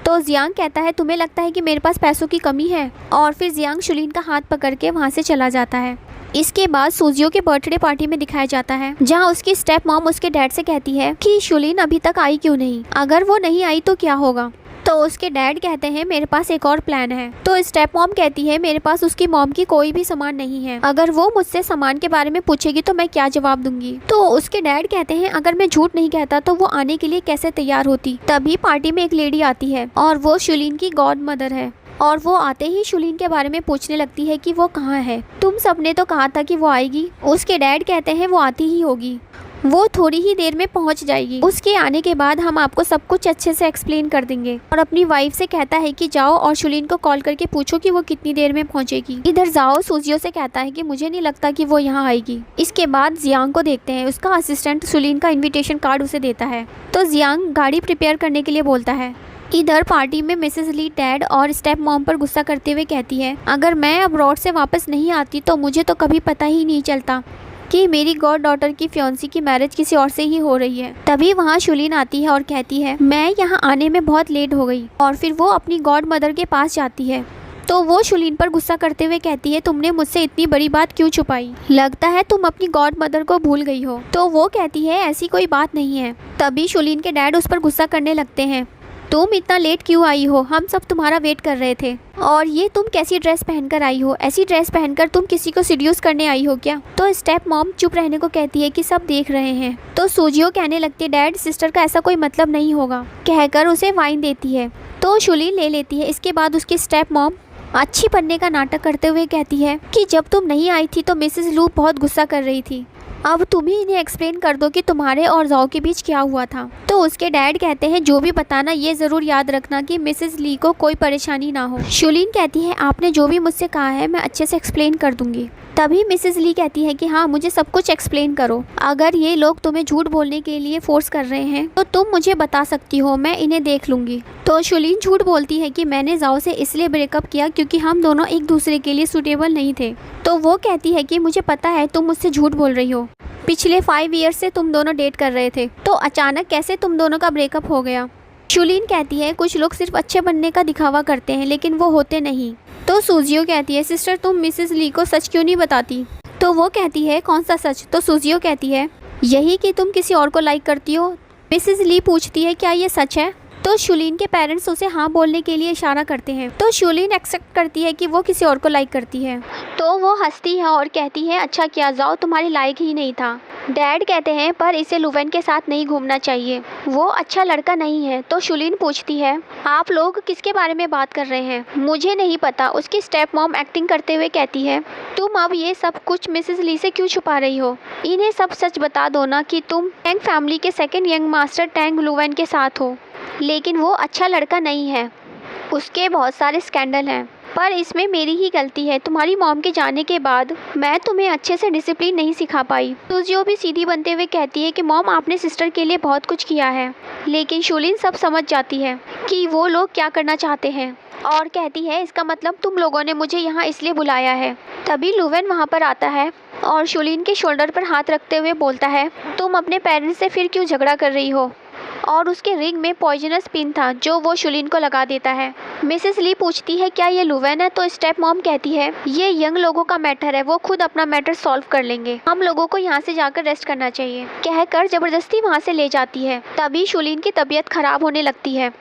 तो जियांग कहता है तुम्हें लगता है कि मेरे पास पैसों की कमी है? और फिर जियांग शुलीन का हाथ पकड़ के वहाँ से चला जाता है। इसके बाद सूजियो के बर्थडे पार्टी में दिखाया जाता है जहाँ उसकी स्टेप मॉम उसके डैड से कहती है कि शुलीन अभी तक आई क्यों नहीं, अगर वो नहीं आई तो क्या होगा? तो उसके डैड कहते हैं मेरे पास एक और प्लान है। तो स्टेप मॉम कहती है मेरे पास उसकी मॉम की कोई भी सामान नहीं है, अगर वो मुझसे सामान के बारे में पूछेगी तो मैं क्या जवाब दूंगी? तो उसके डैड कहते हैं अगर मैं झूठ नहीं कहता तो वो आने के लिए कैसे तैयार होती? तभी पार्टी में एक लेडी आती है और वो शुलीन की गॉड मदर है और वो आते ही शुलीन के बारे में पूछने लगती है कि वो कहाँ है, तुम सबने तो कहा था कि वो आएगी। उसके डैड कहते हैं वो आती ही होगी, वो थोड़ी ही देर में पहुंच जाएगी, उसके आने के बाद हम आपको सब कुछ अच्छे से एक्सप्लेन कर देंगे। और अपनी वाइफ से कहता है कि जाओ और शुलीन को कॉल करके पूछो कि वो कितनी देर में पहुंचेगी। इधर जाओ सूजियो से कहता है कि मुझे नहीं लगता कि वो यहाँ आएगी। इसके बाद जियांग को देखते हैं, उसका असिस्टेंट शुलीन का इन्विटेशन कार्ड उसे देता है। तो जियांग गाड़ी प्रिपेयर करने के लिए बोलता है। इधर पार्टी में मिसेस ली डैड और स्टेप मॉम पर गुस्सा करते हुए कहती है अगर मैं अब्रॉड से वापस नहीं आती तो मुझे तो कभी पता ही नहीं चलता कि मेरी गॉड डॉटर की फियांसी की मैरिज किसी और से ही हो रही है। तभी वहाँ शुलीन आती है और कहती है मैं यहाँ आने में बहुत लेट हो गई और फिर वो अपनी गॉड मदर के पास जाती है। तो वो शुलीन पर गुस्सा करते हुए कहती है तुमने मुझसे इतनी बड़ी बात क्यों छुपाई, लगता है तुम अपनी गॉड मदर को भूल गई हो। तो वो कहती है ऐसी कोई बात नहीं है। तभी शुलीन के डैड उस पर गुस्सा करने लगते हैं, तुम इतना लेट क्यों आई हो, हम सब तुम्हारा वेट कर रहे थे और ये तुम कैसी ड्रेस पहनकर आई हो, ऐसी ड्रेस पहनकर तुम किसी को सीड्यूस करने आई हो क्या? तो स्टेप मॉम चुप रहने को कहती है कि सब देख रहे हैं। तो सूजियो कहने लगती है डैड सिस्टर का ऐसा कोई मतलब नहीं होगा, कहकर उसे वाइन देती है। तो शुलीन ले लेती है। इसके बाद उसकी स्टेप मॉम अच्छी बनने का नाटक करते हुए कहती है कि जब तुम नहीं आई थी तो मिसेस लू बहुत गुस्सा कर रही थी, अब तुम ही इन्हें एक्सप्लेन कर दो कि तुम्हारे और जाओ के बीच क्या हुआ था। तो उसके डैड कहते हैं जो भी बताना ये ज़रूर याद रखना कि मिसेस ली को कोई परेशानी ना हो। शुलीन कहती है आपने जो भी मुझसे कहा है मैं अच्छे से एक्सप्लेन कर दूंगी। तभी मिसेस ली कहती है कि हाँ मुझे सब कुछ एक्सप्लेन करो, अगर ये लोग तुम्हें झूठ बोलने के लिए फोर्स कर रहे हैं तो तुम मुझे बता सकती हो, मैं इन्हें देख लूँगी। तो शुलीन झूठ बोलती है कि मैंने जाओ से इसलिए ब्रेकअप किया क्योंकि हम दोनों एक दूसरे के लिए सूटेबल नहीं थे। तो वो कहती है कि मुझे पता है तुम मुझसे झूठ बोल रही हो, पिछले 5 ईयर्स से तुम दोनों डेट कर रहे थे, तो अचानक कैसे तुम दोनों का ब्रेकअप हो गया? शुलीन कहती है कुछ लोग सिर्फ अच्छे बनने का दिखावा करते हैं लेकिन वो होते नहीं। तो सूजियो कहती है सिस्टर तुम मिसेस ली को सच क्यों नहीं बताती? तो वो कहती है कौन सा सच? तो सूजियो कहती है यही कि तुम किसी और को लाइक करती हो। मिसेस ली पूछती है क्या ये सच है? तो शुलीन के पेरेंट्स उसे हाँ बोलने के लिए इशारा करते हैं। तो शुलीन एक्सेप्ट करती है कि वो किसी और को लाइक करती है। तो वो हंसती है और कहती है अच्छा किया, जाओ तुम्हारे लायक ही नहीं था। डैड कहते हैं पर इसे लुवेन के साथ नहीं घूमना चाहिए, वो अच्छा लड़का नहीं है। तो शुलीन पूछती है आप लोग किसके बारे में बात कर रहे हैं? मुझे नहीं पता। उसकी स्टेप मॉम एक्टिंग करते हुए कहती है तुम अब ये सब कुछ मिसेस ली से क्यों छुपा रही हो? इन्हें सब सच बता दो ना कि तुम टैंग फैमिली के सेकंड यंग मास्टर टैंग लुवेन के साथ हो, लेकिन वो अच्छा लड़का नहीं है, उसके बहुत सारे स्कैंडल हैं, पर इसमें मेरी ही गलती है। तुम्हारी मॉम के जाने के बाद मैं तुम्हें अच्छे से डिसिप्लिन नहीं सिखा पाई। सूजियो भी सीधी बनते हुए कहती है कि मॉम आपने सिस्टर के लिए बहुत कुछ किया है, लेकिन शुलीन सब समझ जाती है कि वो लोग क्या करना चाहते हैं और कहती है इसका मतलब तुम लोगों ने मुझे यहाँ इसलिए बुलाया है। तभी लुवेन वहाँ पर आता है और शुलीन के शोल्डर पर हाथ रखते हुए बोलता है तुम अपने पेरेंट्स से फिर क्यों झगड़ा कर रही हो। और उसके रिंग में पॉइजनस पिन था जो वो शुलीन को लगा देता है। मिसेस ली पूछती है क्या ये लुवेन है, तो स्टेप मॉम कहती है ये यंग लोगों का मैटर है, वो खुद अपना मैटर सॉल्व कर लेंगे, हम लोगों को यहाँ से जाकर रेस्ट करना चाहिए, कहकर जबरदस्ती वहाँ से ले जाती है। तभी शुलीन की तबीयत खराब होने लगती है।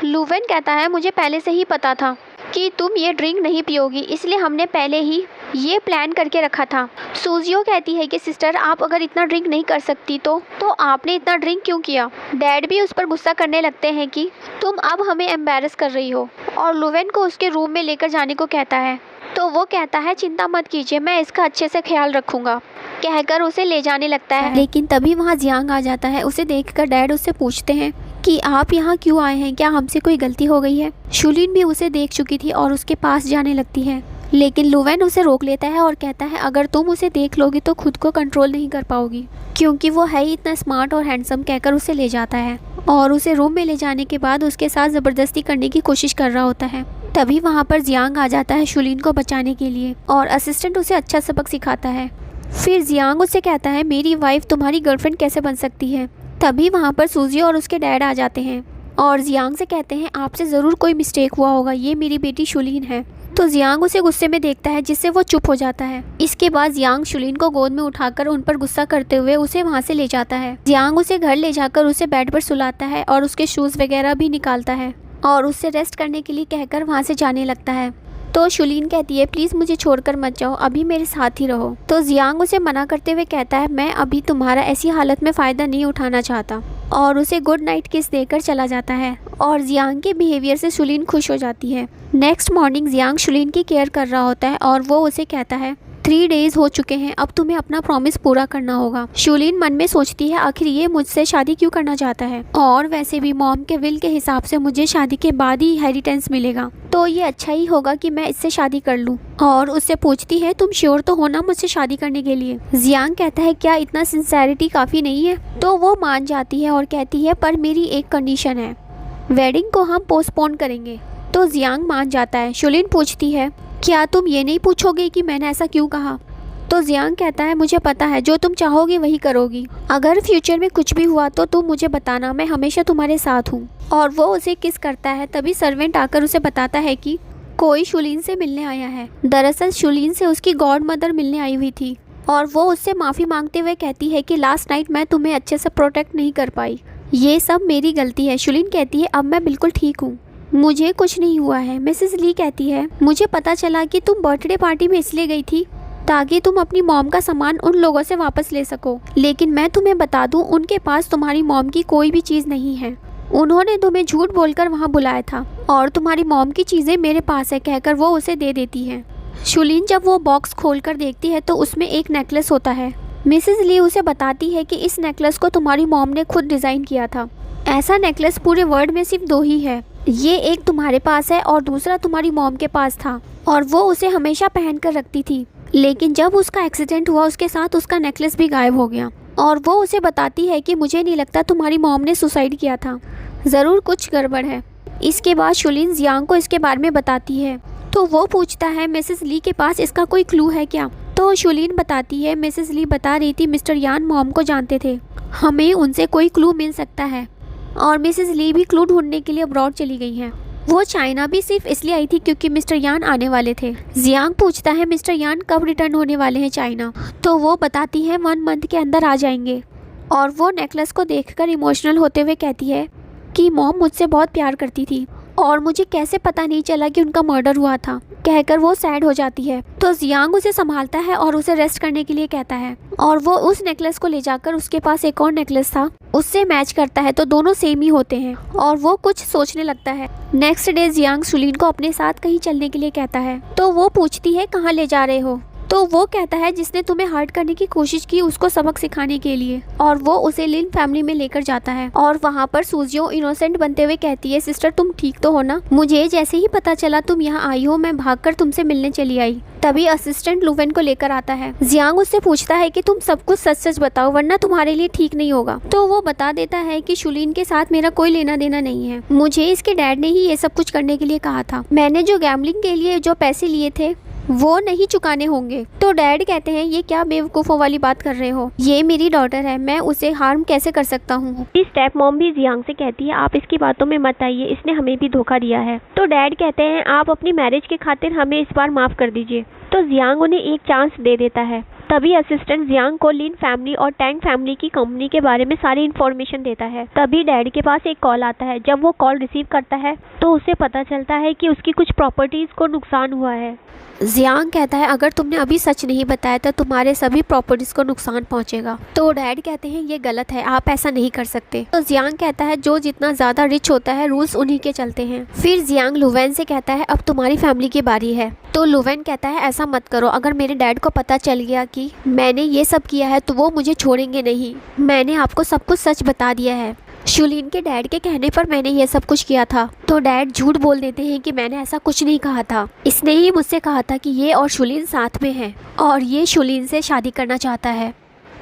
लुवेन कहता है मुझे पहले से ही पता था कि तुम ये ड्रिंक नहीं पियोगी, इसलिए हमने पहले ही ये प्लान करके रखा था। सूजियो कहती है कि सिस्टर आप अगर इतना ड्रिंक नहीं कर सकती तो आपने इतना ड्रिंक क्यों किया। डैड भी उस पर गुस्सा करने लगते हैं कि तुम अब हमें एम्बैरस कर रही हो, और लुवेन को उसके रूम में लेकर जाने को कहता है। तो वो कहता है चिंता मत कीजिए, मैं इसका अच्छे से ख्याल रखूँगा, कहकर उसे ले जाने लगता है। लेकिन तभी वहाँ जियांग आ जाता है। उसे देखकर डैड उससे पूछते हैं कि आप यहाँ क्यों आए हैं, क्या हमसे कोई गलती हो गई है। शुलीन भी उसे देख चुकी थी और उसके पास जाने लगती है, लेकिन लुवेन उसे रोक लेता है और कहता है अगर तुम उसे देख लोगी तो खुद को कंट्रोल नहीं कर पाओगी, क्योंकि वो है ही इतना स्मार्ट और हैंडसम, कहकर उसे ले जाता है और उसे रूम में ले जाने के बाद उसके साथ ज़बरदस्ती करने की कोशिश कर रहा होता है। तभी वहाँ पर जियांग आ जाता है शुलीन को बचाने के लिए और असिस्टेंट उसे अच्छा सबक सिखाता है। फिर जियांग उससे कहता है मेरी वाइफ तुम्हारी गर्लफ्रेंड कैसे बन सकती है। तभी वहाँ पर सूजी और उसके डैड आ जाते हैं और जियांग से कहते हैं आपसे ज़रूर कोई मिस्टेक हुआ होगा, ये मेरी बेटी शुलीन है। तो जियांग उसे गुस्से में देखता है जिससे वो चुप हो जाता है। इसके बाद जियांग शुलीन को गोद में उठाकर उन पर गुस्सा करते हुए उसे वहाँ से ले जाता है। जियांग उसे घर ले जाकर उसे बेड पर सुलाता है और उसके शूज़ वगैरह भी निकालता है और उससे रेस्ट करने के लिए कहकर वहाँ से जाने लगता है। तो शुलीन कहती है प्लीज़ मुझे छोड़कर मत जाओ, अभी मेरे साथ ही रहो। तो जियांग उसे मना करते हुए कहता है मैं अभी तुम्हारा ऐसी हालत में फ़ायदा नहीं उठाना चाहता, और उसे गुड नाइट किस देकर चला जाता है। और जियांग के बिहेवियर से शुलीन खुश हो जाती है। नेक्स्ट मॉर्निंग जियांग शुलीन की केयर कर रहा होता है और वो उसे कहता है 3 डेज़ हो चुके हैं, अब तुम्हें अपना प्रॉमिस पूरा करना होगा। शुलीन मन में सोचती है आखिर ये मुझसे शादी क्यों करना चाहता है, और वैसे भी मॉम के विल के हिसाब से मुझे शादी के बाद ही इनहेरिटेंस मिलेगा, तो ये अच्छा ही होगा कि मैं इससे शादी कर लूँ। और उससे पूछती है तुम श्योर तो हो ना मुझसे शादी करने के लिए। जियांग कहता है क्या इतना सिंसेरिटी काफ़ी नहीं है। तो वो मान जाती है और कहती है पर मेरी एक कंडीशन है, वेडिंग को हम पोस्टपोन करेंगे। तो जियांग मान जाता है। शुलीन पूछती है क्या तुम ये नहीं पूछोगे कि मैंने ऐसा क्यों कहा। तो जियांग कहता है मुझे पता है जो तुम चाहोगी वही करोगी, अगर फ्यूचर में कुछ भी हुआ तो तुम मुझे बताना, मैं हमेशा तुम्हारे साथ हूँ। और वो उसे किस करता है। तभी सर्वेंट आकर उसे बताता है कि कोई शुलीन से मिलने आया है। दरअसल शुलीन से उसकी गॉड मदर मिलने आई हुई थी और वो उससे माफ़ी मांगते हुए कहती है कि लास्ट नाइट मैं तुम्हें अच्छे से प्रोटेक्ट नहीं कर पाई, ये सब मेरी गलती है। शुलीन कहती है अब मैं बिल्कुल ठीक हूँ, मुझे कुछ नहीं हुआ है। मिसेस ली कहती है मुझे पता चला कि तुम बर्थडे पार्टी में इसलिए गई थी ताकि तुम अपनी मॉम का सामान उन लोगों से वापस ले सको, लेकिन मैं तुम्हें बता दूं उनके पास तुम्हारी मॉम की कोई भी चीज़ नहीं है, उन्होंने तुम्हें झूठ बोलकर वहाँ बुलाया था और तुम्हारी मॉम की चीज़ें मेरे पास है, कहकर वो उसे दे देती है। शुलीन जब वो बॉक्स खोलकर देखती है तो उसमें एक नेकलेस होता है। मिसेस ली उसे बताती है कि इस नेकलेस को तुम्हारी मॉम ने खुद डिज़ाइन किया था, ऐसा नेकलेस पूरे वर्ल्ड में सिर्फ 2 ही है, ये एक तुम्हारे पास है और दूसरा तुम्हारी मॉम के पास था और वो उसे हमेशा पहन कर रखती थी, लेकिन जब उसका एक्सीडेंट हुआ उसके साथ उसका नेकलेस भी गायब हो गया। और वो उसे बताती है कि मुझे नहीं लगता तुम्हारी मॉम ने सुसाइड किया था, ज़रूर कुछ गड़बड़ है। इसके बाद शुलीन जियांग को इसके बारे में बताती है तो वो पूछता है मिसेस ली के पास इसका कोई क्लू है क्या। तो शुलीन बताती है मिसेस ली बता रही थी मिस्टर यान मॉम को जानते थे, हमें उनसे कोई क्लू मिल सकता है। और मिसेस ली भी क्लू ढूंढने के लिए अब्रॉड चली गई हैं। वो चाइना भी सिर्फ इसलिए आई थी क्योंकि मिस्टर यान आने वाले थे। जियांग पूछता है मिस्टर यान कब रिटर्न होने वाले हैं चाइना, तो वो बताती है 1 मंथ के अंदर आ जाएंगे। और वो नेकलेस को देखकर इमोशनल होते हुए कहती है कि मॉम मुझसे बहुत प्यार करती थी और मुझे कैसे पता नहीं चला कि उनका मर्डर हुआ था, कहकर वो सैड हो जाती है। तो जियांग उसे संभालता है और उसे रेस्ट करने के लिए कहता है और वो उस नेकलेस को ले जाकर उसके पास एक और नेकलेस था उससे मैच करता है, तो दोनों सेम ही होते हैं और वो कुछ सोचने लगता है। नेक्स्ट डे जियांग शुलीन को अपने साथ कहीं चलने के लिए कहता है तो वो पूछती है कहाँ ले जा रहे हो। तो वो कहता है जिसने तुम्हें हर्ट करने की कोशिश की उसको सबक सिखाने के लिए, और वो उसे लिन फैमिली में लेकर जाता है। और वहाँ पर सूजियो इनोसेंट बनते हुए कहती है, सिस्टर तुम ठीक तो हो ना? मुझे जैसे ही पता चला तुम यहाँ आई हो मैं भागकर तुमसे मिलने चली आई। तभी असिस्टेंट लुवेन को लेकर आता है। जियांग उससे पूछता है कि तुम सब कुछ सच सच बताओ वरना तुम्हारे लिए ठीक नहीं होगा। तो वो बता देता है कि शुलिन के साथ मेरा कोई लेना देना नहीं है, मुझे इसके डैड ने ही ये सब कुछ करने के लिए कहा था। मैंने जो गैम्बलिंग के लिए जो पैसे लिए थे वो नहीं चुकाने होंगे। तो डैड कहते हैं ये क्या बेवकूफ़ों वाली बात कर रहे हो, ये मेरी डॉटर है, मैं उसे हार्म कैसे कर सकता हूँ। स्टेप मॉम भी जियांग से कहती है आप इसकी बातों में मत आइए, इसने हमें भी धोखा दिया है। तो डैड कहते हैं आप अपनी मैरिज के खातिर हमें इस बार माफ कर दीजिए। तो जियांग उन्हें एक चांस दे देता है। तभी असिस्टेंट जियांग को लिन फैमिली और टैंग फैमिली की कंपनी के बारे में सारी इन्फॉर्मेशन देता है। तभी डैड के पास एक कॉल आता है। जब वो कॉल रिसीव करता है तो उसे पता चलता है कि उसकी कुछ प्रॉपर्टीज को नुकसान हुआ है। जियांग कहता है अगर तुमने अभी सच नहीं बताया तो तुम्हारे सभी प्रॉपर्टीज को नुकसान पहुंचेगा। तो डैड कहते हैं ये गलत है, आप ऐसा नहीं कर सकते। तो जियांग कहता है जो जितना ज्यादा रिच होता है रूल्स उन्हीं के चलते हैं। फिर जियांग लुवेन से कहता है अब तुम्हारी फैमिली की बारी है। तो लुवेन कहता है ऐसा मत करो, अगर मेरे डैड को पता चल गया कि मैंने ये सब किया है तो वो मुझे छोड़ेंगे नहीं। मैंने आपको सब कुछ सच बता दिया है, शुलिन के डैड के कहने पर मैंने ये सब कुछ किया था। तो डैड झूठ बोल देते हैं कि मैंने ऐसा कुछ नहीं कहा था, इसने ही मुझसे कहा था कि ये और शुलिन साथ में हैं और ये शुलिन से शादी करना चाहता है,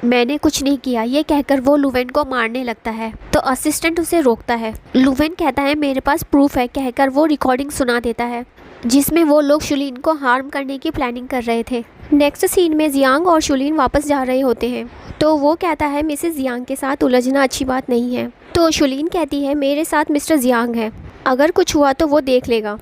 मैंने कुछ नहीं किया। ये कहकर वो लुवेन को मारने लगता है। तो असिस्टेंट उसे रोकता है। लुवेन कहता है मेरे पास प्रूफ है, कहकर वो रिकॉर्डिंग सुना देता है जिसमें वो लोग शुलिन को हार्म करने की प्लानिंग कर रहे थे। नेक्स्ट सीन में जियांग और शुलिन वापस जा रहे होते हैं। तो वो कहता है मिसेस जियांग के साथ उलझना अच्छी बात नहीं है। तो शुलिन कहती है मेरे साथ मिस्टर जियांग है, अगर कुछ हुआ तो वो देख लेगा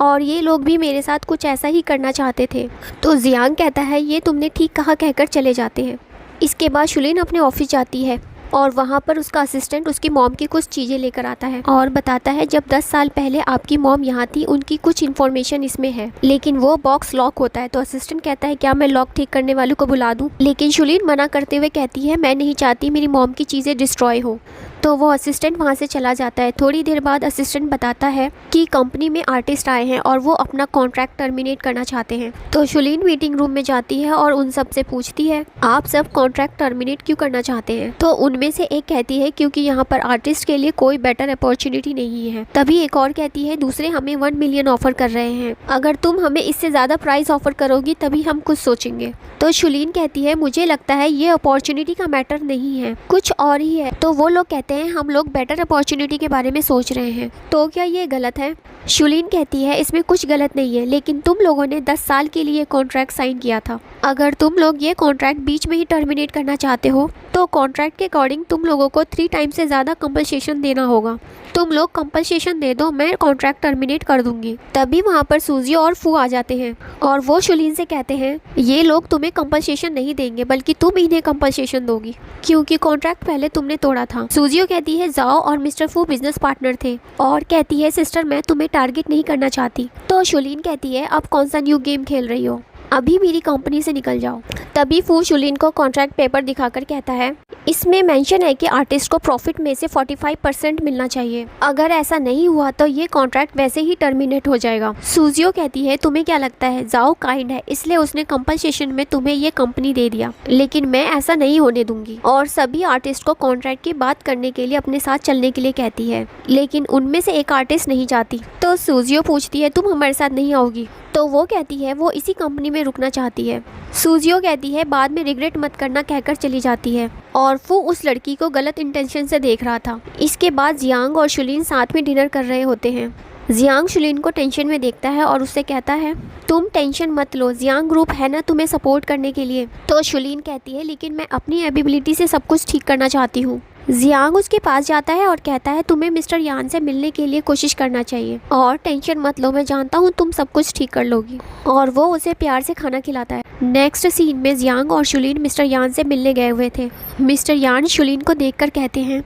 और ये लोग भी मेरे साथ कुछ ऐसा ही करना चाहते थे। तो जियांग कहता है ये तुमने ठीक कहा, कहकर चले जाते हैं। इसके बाद शुलिन अपने ऑफिस जाती है और वहाँ पर उसका असिस्टेंट उसकी मॉम की कुछ चीज़ें लेकर आता है और बताता है जब 10 साल पहले आपकी मॉम यहाँ थी उनकी कुछ इन्फॉर्मेशन इसमें है, लेकिन वो बॉक्स लॉक होता है। तो असिस्टेंट कहता है क्या मैं लॉक ठीक करने वालों को बुला दूँ, लेकिन शुलिन मना करते हुए कहती है मैं नहीं चाहती मेरी मॉम की चीज़ें डिस्ट्रॉय हो। तो वो असिस्टेंट वहाँ से चला जाता है। थोड़ी देर बाद असिस्टेंट बताता है कि कंपनी में आर्टिस्ट आए हैं और वो अपना कॉन्ट्रैक्ट टर्मिनेट करना चाहते हैं। तो शुलिन मीटिंग रूम में जाती है और उन सब से पूछती है आप सब कॉन्ट्रैक्ट टर्मिनेट क्यों करना चाहते हैं। तो उनमें से एक कहती है क्योंकि यहाँ पर आर्टिस्ट के लिए कोई बेटर अपॉर्चुनिटी नहीं है। तभी एक और कहती है दूसरे हमें 1 मिलियन ऑफर कर रहे हैं, अगर तुम हमें इससे ज़्यादा प्राइस ऑफर करोगी तभी हम कुछ सोचेंगे। तो शुलिन कहती है मुझे लगता है ये अपॉर्चुनिटी का मैटर नहीं है, कुछ और ही है। तो वो लोग कहते हैं हम लोग बेटर अपॉर्चुनिटी के बारे में सोच रहे हैं, तो क्या ये गलत है। शुलिन कहती है इसमें कुछ गलत नहीं है, लेकिन तुम लोगों ने 10 साल के लिए कॉन्ट्रैक्ट साइन किया था, अगर तुम लोग ये कॉन्ट्रैक्ट बीच में ही टर्मिनेट करना चाहते हो तो कॉन्ट्रैक्ट के अकॉर्डिंग तुम लोगों को 3 टाइम से ज़्यादा कंपनसेशन देना होगा। तुम लोग कंपनसेशन दे दो, मैं कॉन्ट्रैक्ट टर्मिनेट कर दूंगी। तभी वहाँ पर सूजी और फू आ जाते हैं और वो शुलिन से कहते हैं ये लोग तुम्हें कंपनसेशन नहीं देंगे बल्कि तुम इन्हें कंपनसेशन दोगी क्योंकि कॉन्ट्रैक्ट पहले तुमने तोड़ा था। सूजियो कहती है जाओ और मिस्टर फू बिजनेस पार्टनर थे और कहती है सिस्टर मैं तुम्हें टारगेट नहीं करना चाहती। तो शुलिन कहती है अब कौन सा न्यू गेम खेल रही हो, अभी मेरी कंपनी से निकल जाओ। तभी फू शुलिन को कॉन्ट्रैक्ट पेपर दिखाकर कहता है इसमें मेंशन है कि आर्टिस्ट को प्रॉफिट में से 45% मिलना चाहिए, अगर ऐसा नहीं हुआ तो ये कॉन्ट्रैक्ट वैसे ही टर्मिनेट हो जाएगा। सूजियो कहती है तुम्हें क्या लगता है जाओ काइंड है इसलिए उसने कंपनसेशन में तुम्हें ये कंपनी दे दिया, लेकिन मैं ऐसा नहीं होने दूंगी। और सभी आर्टिस्ट को कॉन्ट्रैक्ट की बात करने के लिए अपने साथ चलने के लिए कहती है, लेकिन उनमें से एक आर्टिस्ट नहीं चाहती। तो सूजियो पूछती है तुम हमारे साथ नहीं आओगी। तो वो कहती है वो इसी कंपनी में रुकना चाहती है। सूजियो कहती है बाद में रिग्रेट मत करना, कहकर चली जाती है और फू उस लड़की को गलत इंटेंशन से देख रहा था। इसके बाद जियांग और शुलिन साथ में डिनर कर रहे होते हैं। जियांग शुलिन को टेंशन में देखता है और उससे कहता है तुम टेंशन मत लो, जियांग ग्रुप है ना तुम्हें सपोर्ट करने के लिए। तो शुलिन कहती है लेकिन मैं अपनी एबिलिटी से सब कुछ ठीक करना चाहती हूँ। जियांग उसके पास जाता है और कहता है तुम्हें मिस्टर यान से मिलने के लिए कोशिश करना चाहिए और टेंशन मत लो, मैं जानता हूँ तुम सब कुछ ठीक कर लोगी। और वो उसे प्यार से खाना खिलाता है। नेक्स्ट सीन में जियांग और शुलिन मिस्टर यान से मिलने गए हुए थे। मिस्टर यान शुलिन को देखकर कहते हैं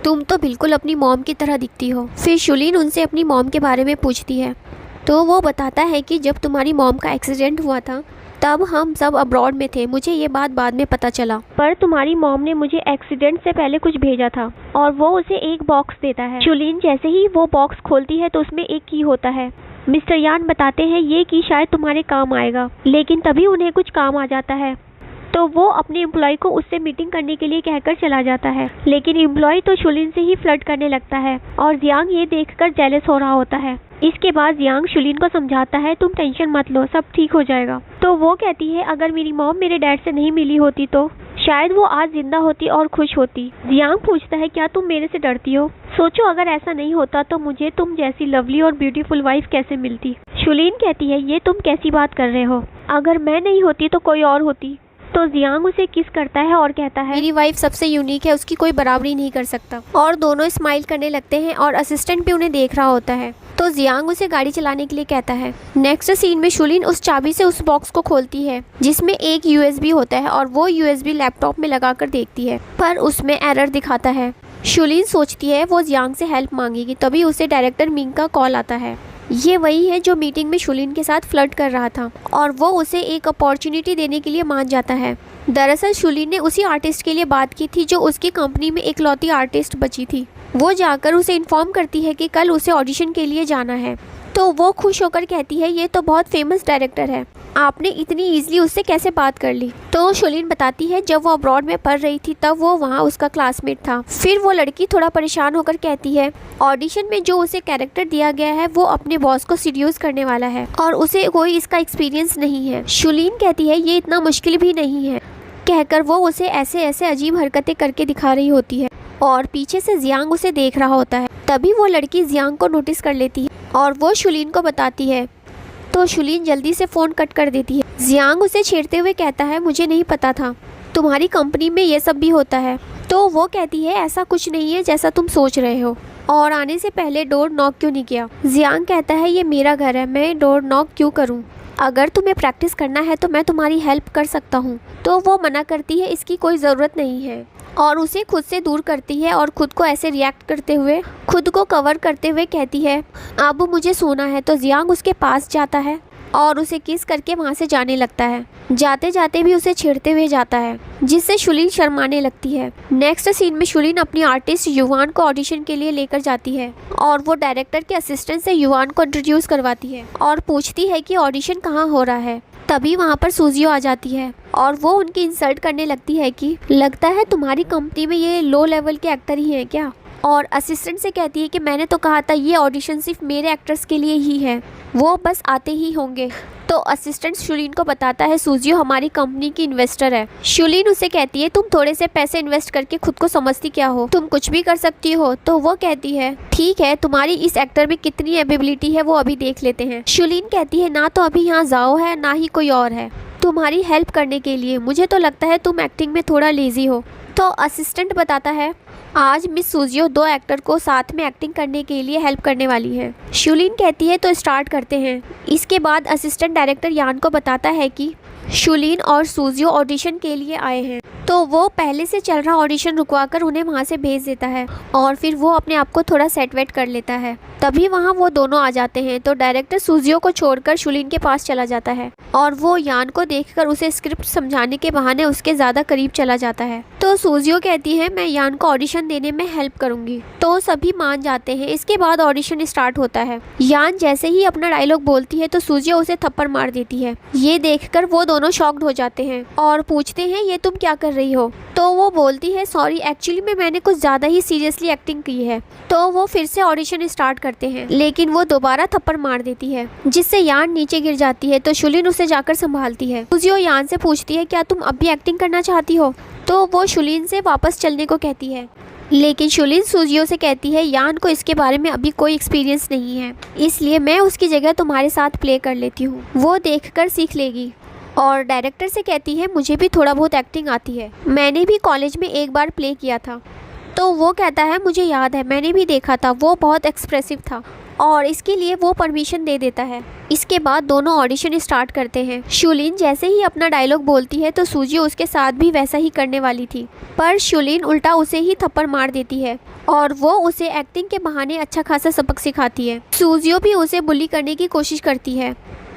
तुम तो बिल्कुल अपनी मॉम की तरह दिखती हो। फिर शुलिन उनसे अपनी मॉम के बारे में पूछती है तो वो बताता है कि जब तुम्हारी मॉम का एक्सीडेंट हुआ था तब हम सब अब्रॉड में थे, मुझे ये बात बाद में पता चला, पर तुम्हारी मॉम ने मुझे एक्सीडेंट से पहले कुछ भेजा था और वो उसे एक बॉक्स देता है। शुलिन जैसे ही वो बॉक्स खोलती है तो उसमें एक की होता है मिस्टर यान बताते हैं ये कि शायद तुम्हारे काम आएगा, लेकिन तभी उन्हें कुछ काम आ जाता है तो वो अपने एम्प्लॉय को उससे मीटिंग करने के लिए कहकर चला जाता है, लेकिन एम्प्लॉय तो शुलिन से ही फ्लर्ट करने लगता है और जियांग ये देखकर जेलस हो रहा होता है। इसके बाद जियांग शुलिन को समझाता है तुम टेंशन मत लो, सब ठीक हो जाएगा। तो वो कहती है अगर मेरी मॉम मेरे डैड से नहीं मिली होती तो शायद वो आज जिंदा होती और खुश होती। जियांग पूछता है क्या तुम मेरे से डरती हो? सोचो अगर ऐसा नहीं होता तो मुझे तुम जैसी लवली और ब्यूटीफुल वाइफ कैसे मिलती। शुलिन कहती है ये तुम कैसी बात कर रहे हो, अगर मैं नहीं होती तो कोई और होती। तो जियांग उसे किस करता है और कहता है मेरी वाइफ सबसे यूनिक है, उसकी कोई बराबरी नहीं कर सकता। और दोनों स्माइल करने लगते हैं और असिस्टेंट भी उन्हें देख रहा होता है। तो जियांग उसे गाड़ी चलाने के लिए कहता है। नेक्स्ट सीन में शुलिन उस चाबी से उस बॉक्स को खोलती है जिसमें एक यूएसबी होता है और वो यूएसबी लैपटॉप में लगाकर देखती है पर उसमें एरर दिखाता है। शुलिन सोचती है वो जियांग से हेल्प मांगेगी, तभी उसे डायरेक्टर मिंग का कॉल आता है। ये वही है जो मीटिंग में शुलिन के साथ फ्लर्ट कर रहा था और वो उसे एक अपॉर्चुनिटी देने के लिए मान जाता है। दरअसल शुलिन ने उसी आर्टिस्ट के लिए बात की थी जो उसकी कंपनी में इकलौती आर्टिस्ट बची थी। वो जाकर उसे इन्फॉर्म करती है कि कल उसे ऑडिशन के लिए जाना है। तो वो खुश होकर कहती है ये तो बहुत फेमस डायरेक्टर है, आपने इतनी ईजिली उससे कैसे बात कर ली। तो शुलिन बताती है जब वो अब्रॉड में पढ़ रही थी तब वो वहाँ उसका क्लासमेट था। फिर वो लड़की थोड़ा परेशान होकर कहती है ऑडिशन में जो उसे कैरेक्टर दिया गया है वो अपने बॉस को सीड्यूस करने वाला है और उसे कोई इसका एक्सपीरियंस नहीं है। शुलिन कहती है ये इतना मुश्किल भी नहीं है, कहकर वो उसे ऐसे ऐसे अजीब हरकतें करके दिखा रही होती है और पीछे से जियांग उसे देख रहा होता है। तभी वो लड़की जियांग को नोटिस कर लेती है और वो शुलिन को बताती है तो शुलिन जल्दी से फ़ोन कट कर देती है। जियांग उसे छेड़ते हुए कहता है मुझे नहीं पता था तुम्हारी कंपनी में ये सब भी होता है। तो वो कहती है ऐसा कुछ नहीं है जैसा तुम सोच रहे हो, और आने से पहले डोर नॉक क्यों नहीं किया। जियांग कहता है ये मेरा घर है, मैं डोर नॉक क्यों करूं? अगर तुम्हें प्रैक्टिस करना है तो मैं तुम्हारी हेल्प कर सकता हूँ। तो वो मना करती है इसकी कोई ज़रूरत नहीं है और उसे खुद से दूर करती है और खुद को ऐसे रिएक्ट करते हुए खुद को कवर करते हुए कहती है अब मुझे सोना है। तो जियांग उसके पास जाता है और उसे किस करके वहाँ से जाने लगता है। जाते जाते भी उसे छेड़ते हुए जाता है जिससे शुलिन शर्माने लगती है। नेक्स्ट सीन में शुलिन अपनी आर्टिस्ट युवान को ऑडिशन के लिए लेकर जाती है और वो डायरेक्टर के असिस्टेंट से युवान को इंट्रोड्यूस करवाती है और पूछती है कि ऑडिशन कहाँ हो रहा है। तभी वहाँ पर सूजियो आ जाती है और वो उनकी इंसल्ट करने लगती है कि लगता है तुम्हारी कंपनी में ये लो लेवल के एक्टर ही हैं क्या। और असिस्टेंट से कहती है कि मैंने तो कहा था ये ऑडिशन सिर्फ मेरे एक्टर्स के लिए ही है, वो बस आते ही होंगे। तो असिस्टेंट शुलिन को बताता है सूजियो हमारी कंपनी की इन्वेस्टर है। शुलिन उसे कहती है तुम थोड़े से पैसे इन्वेस्ट करके खुद को समझती क्या हो, तुम कुछ भी कर सकती हो। तो वो कहती है ठीक है तुम्हारी इस एक्टर में कितनी एबिलिटी है वो अभी देख लेते हैं। शुलिन कहती है ना तो अभी यहाँ जाओ है ना ही कोई और है तुम्हारी हेल्प करने के लिए, मुझे तो लगता है तुम एक्टिंग में थोड़ा लेजी हो। तो असिस्टेंट बताता है आज मिस सूजियो 2 एक्टर को साथ में एक्टिंग करने के लिए हेल्प करने वाली है। शुलिन कहती है तो स्टार्ट करते हैं। इसके बाद असिस्टेंट डायरेक्टर यान को बताता है कि शुलिन और सूजियो ऑडिशन के लिए आए हैं। तो वो पहले से चल रहा ऑडिशन रुकवाकर उन्हें वहाँ से भेज देता है और फिर वो अपने आप को थोड़ा सेट वेट कर लेता है। तभी वहाँ वो दोनों आ जाते हैं। तो डायरेक्टर सूजियो को छोड़कर शुलिन के पास चला जाता है और वो यान को देखकर उसे स्क्रिप्ट समझाने के बहाने उसके ज़्यादा करीब चला जाता है। तो सूजियो कहती है मैं यान को ऑडिशन देने में हेल्प करूंगी। तो सभी मान जाते हैं। इसके बाद ऑडिशन स्टार्ट होता है। यान जैसे ही अपना डायलॉग बोलती है तो सूजियो उसे थप्पड़ मार देती है। ये देखकर वो दोनों शॉक्ड हो जाते हैं और पूछते हैं ये तुम क्या कर रही हो। तो वो बोलती है सॉरी एक्चुअली मैंने कुछ ज़्यादा ही सीरियसली एक्टिंग की है। तो वो फिर से ऑडिशन स्टार्ट करते हैं लेकिन वो दोबारा थप्पड़ मार देती है जिससे यान नीचे गिर जाती है। तो शुलिन उसे जाकर संभालती है। सूजियो यान से पूछती है क्या तुम अब भी एक्टिंग करना चाहती हो। तो वो शुलिन से वापस चलने को कहती है लेकिन शुलिन सूजियो से कहती है यान को इसके बारे में अभी कोई एक्सपीरियंस नहीं है, इसलिए मैं उसकी जगह तुम्हारे साथ प्ले कर लेती हूँ, वो देखकर सीख लेगी। और डायरेक्टर से कहती है मुझे भी थोड़ा बहुत एक्टिंग आती है, मैंने भी कॉलेज में एक बार प्ले किया था। तो वो कहता है मुझे याद है मैंने भी देखा था, वो बहुत एक्सप्रेसिव था और इसके लिए वो परमिशन दे देता है। इसके बाद दोनों ऑडिशन स्टार्ट करते हैं। शुलिन जैसे ही अपना डायलॉग बोलती है तो सूजियो उसके साथ भी वैसा ही करने वाली थी पर शुलिन उल्टा उसे ही थप्पड़ मार देती है और वो उसे एक्टिंग के बहाने अच्छा खासा सबक सिखाती है। सूजियो भी उसे बुली करने की कोशिश करती है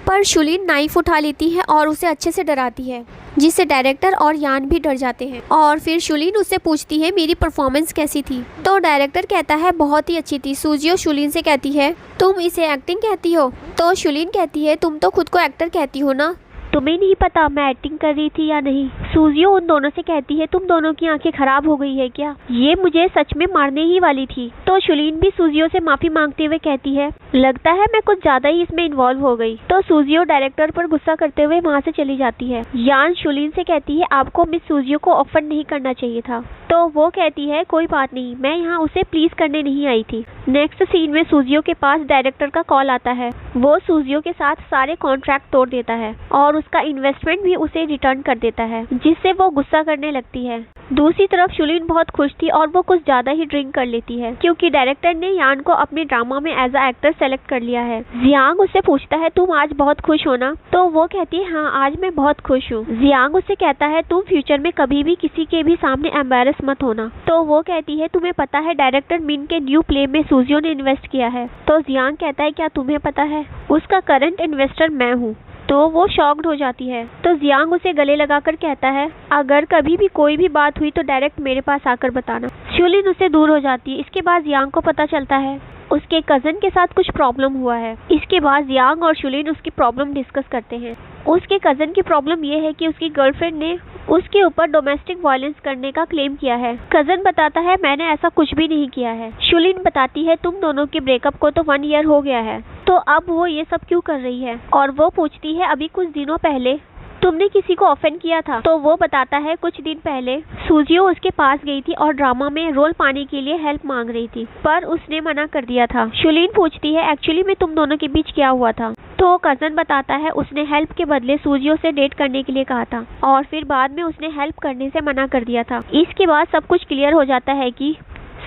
पर शुलिन नाइफ उठा लेती है और उसे अच्छे से डराती है जिससे डायरेक्टर और यान भी डर जाते हैं। और फिर शुलिन उससे पूछती है मेरी परफॉर्मेंस कैसी थी। तो डायरेक्टर कहता है बहुत ही अच्छी थी। सूजियो शुलिन से कहती है तुम इसे एक्टिंग कहती हो। तो शुलिन कहती है तुम तो खुद को एक्टर कहती हो ना। तुम्हें नहीं पता मैं एक्टिंग कर रही थी या नहीं। सूजियो उन दोनों से कहती है तुम दोनों की आंखें खराब हो गई है क्या, ये मुझे सच में मारने ही वाली थी। तो शुलिन भी सूजियो से माफी मांगते हुए कहती है लगता है मैं कुछ ज्यादा ही इसमें इन्वॉल्व हो गई। तो सूजियो डायरेक्टर पर गुस्सा करते हुए वहाँ से चली जाती है। यान शुलिन से कहती है आपको मिस सूजियो को ऑफर नहीं करना चाहिए था। तो वो कहती है कोई बात नहीं, मैं यहाँ उसे प्लीज करने नहीं आई थी। नेक्स्ट सीन में सूजियो के पास डायरेक्टर का कॉल आता है। वो सूजियो के साथ सारे कॉन्ट्रैक्ट तोड़ देता है और उसका इन्वेस्टमेंट भी उसे रिटर्न कर देता है, जिससे वो गुस्सा करने लगती है। दूसरी तरफ शुलिन बहुत खुश थी और वो कुछ ज्यादा ही ड्रिंक कर लेती है क्योंकि डायरेक्टर ने यान को अपने ड्रामा में एज अ एक्टर सेलेक्ट कर लिया है। जियांग उससे पूछता है तुम आज बहुत खुश हो ना। तो वो कहती है हाँ आज मैं बहुत खुश हूँ। जियांग उससे कहता है तुम फ्यूचर में कभी भी किसी के भी सामने एम्बैरस मत होना। तो वो कहती है तुम्हें पता है डायरेक्टर मिन के न्यू प्ले में सूजियो ने इन्वेस्ट किया है। तो जियांग कहता है क्या तुम्हें पता है, उसका करंट इन्वेस्टर मैं हूँ। तो वो शॉक्ड हो जाती है। तो जियांग उसे गले लगाकर कहता है अगर कभी भी कोई भी बात हुई तो डायरेक्ट मेरे पास आकर बताना। शुलिन उससे दूर हो जाती है। इसके बाद जियांग को पता चलता है उसके कजन के साथ कुछ प्रॉब्लम हुआ है। इसके बाद जियांग और शुलिन उसकी प्रॉब्लम डिस्कस करते हैं। उसके कजन की प्रॉब्लम ये है कि उसकी गर्लफ्रेंड ने उसके ऊपर डोमेस्टिक वायलेंस करने का क्लेम किया है। कजन बताता है मैंने ऐसा कुछ भी नहीं किया है। शुलिन बताती है तुम दोनों के ब्रेकअप को तो 1 ईयर हो गया है, तो अब वो ये सब क्यों कर रही है। और वो पूछती है अभी कुछ दिनों पहले तुमने किसी को ऑफेंड किया था। तो वो बताता है कुछ दिन पहले सूजियो उसके पास गई थी और ड्रामा में रोल पाने के लिए हेल्प मांग रही थी, पर उसने मना कर दिया था। शुलिन पूछती है एक्चुअली में तुम दोनों के बीच क्या हुआ था। तो कजन बताता है उसने हेल्प के बदले सूजियो से डेट करने के लिए कहा था और फिर बाद में उसने हेल्प करने से मना कर दिया था। इसके बाद सब कुछ क्लियर हो जाता है कि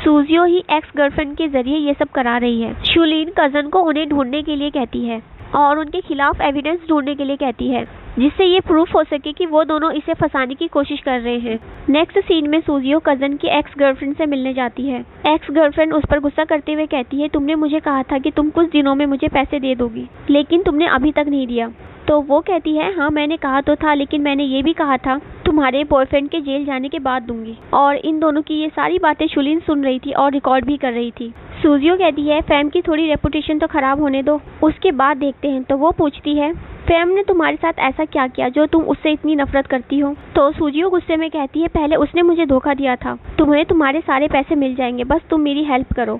सूजियो ही एक्स गर्लफ्रेंड के जरिए ये सब करा रही है। शुलिन कजन को उन्हें ढूंढने के लिए कहती है और उनके खिलाफ एविडेंस ढूंढने के लिए कहती है जिससे ये प्रूफ हो सके कि वो दोनों इसे फंसाने की कोशिश कर रहे हैं। नेक्स्ट सीन में सूजियो कजन की एक्स गर्लफ्रेंड से मिलने जाती है। एक्स गर्लफ्रेंड उस पर गुस्सा करते हुए कहती है तुमने मुझे कहा था कि तुम कुछ दिनों में मुझे पैसे दे दोगी, लेकिन तुमने अभी तक नहीं दिया। तो वो कहती है हाँ मैंने कहा तो था, लेकिन मैंने ये भी कहा था तुम्हारे बॉयफ्रेंड के जेल जाने के बाद दूंगी। और इन दोनों की ये सारी बातें शुलिन सुन रही थी और रिकॉर्ड भी कर रही थी। सूजियो कहती है फैम की थोड़ी रेपुटेशन तो खराब होने दो, उसके बाद देखते हैं। तो वो पूछती है फैम ने तुम्हारे साथ ऐसा क्या किया जो तुम उससे इतनी नफरत करती हो। तो सूजियो गुस्से में कहती है पहले उसने मुझे धोखा दिया था, तुम्हें तुम्हारे सारे पैसे मिल जाएंगे, बस तुम मेरी हेल्प करो।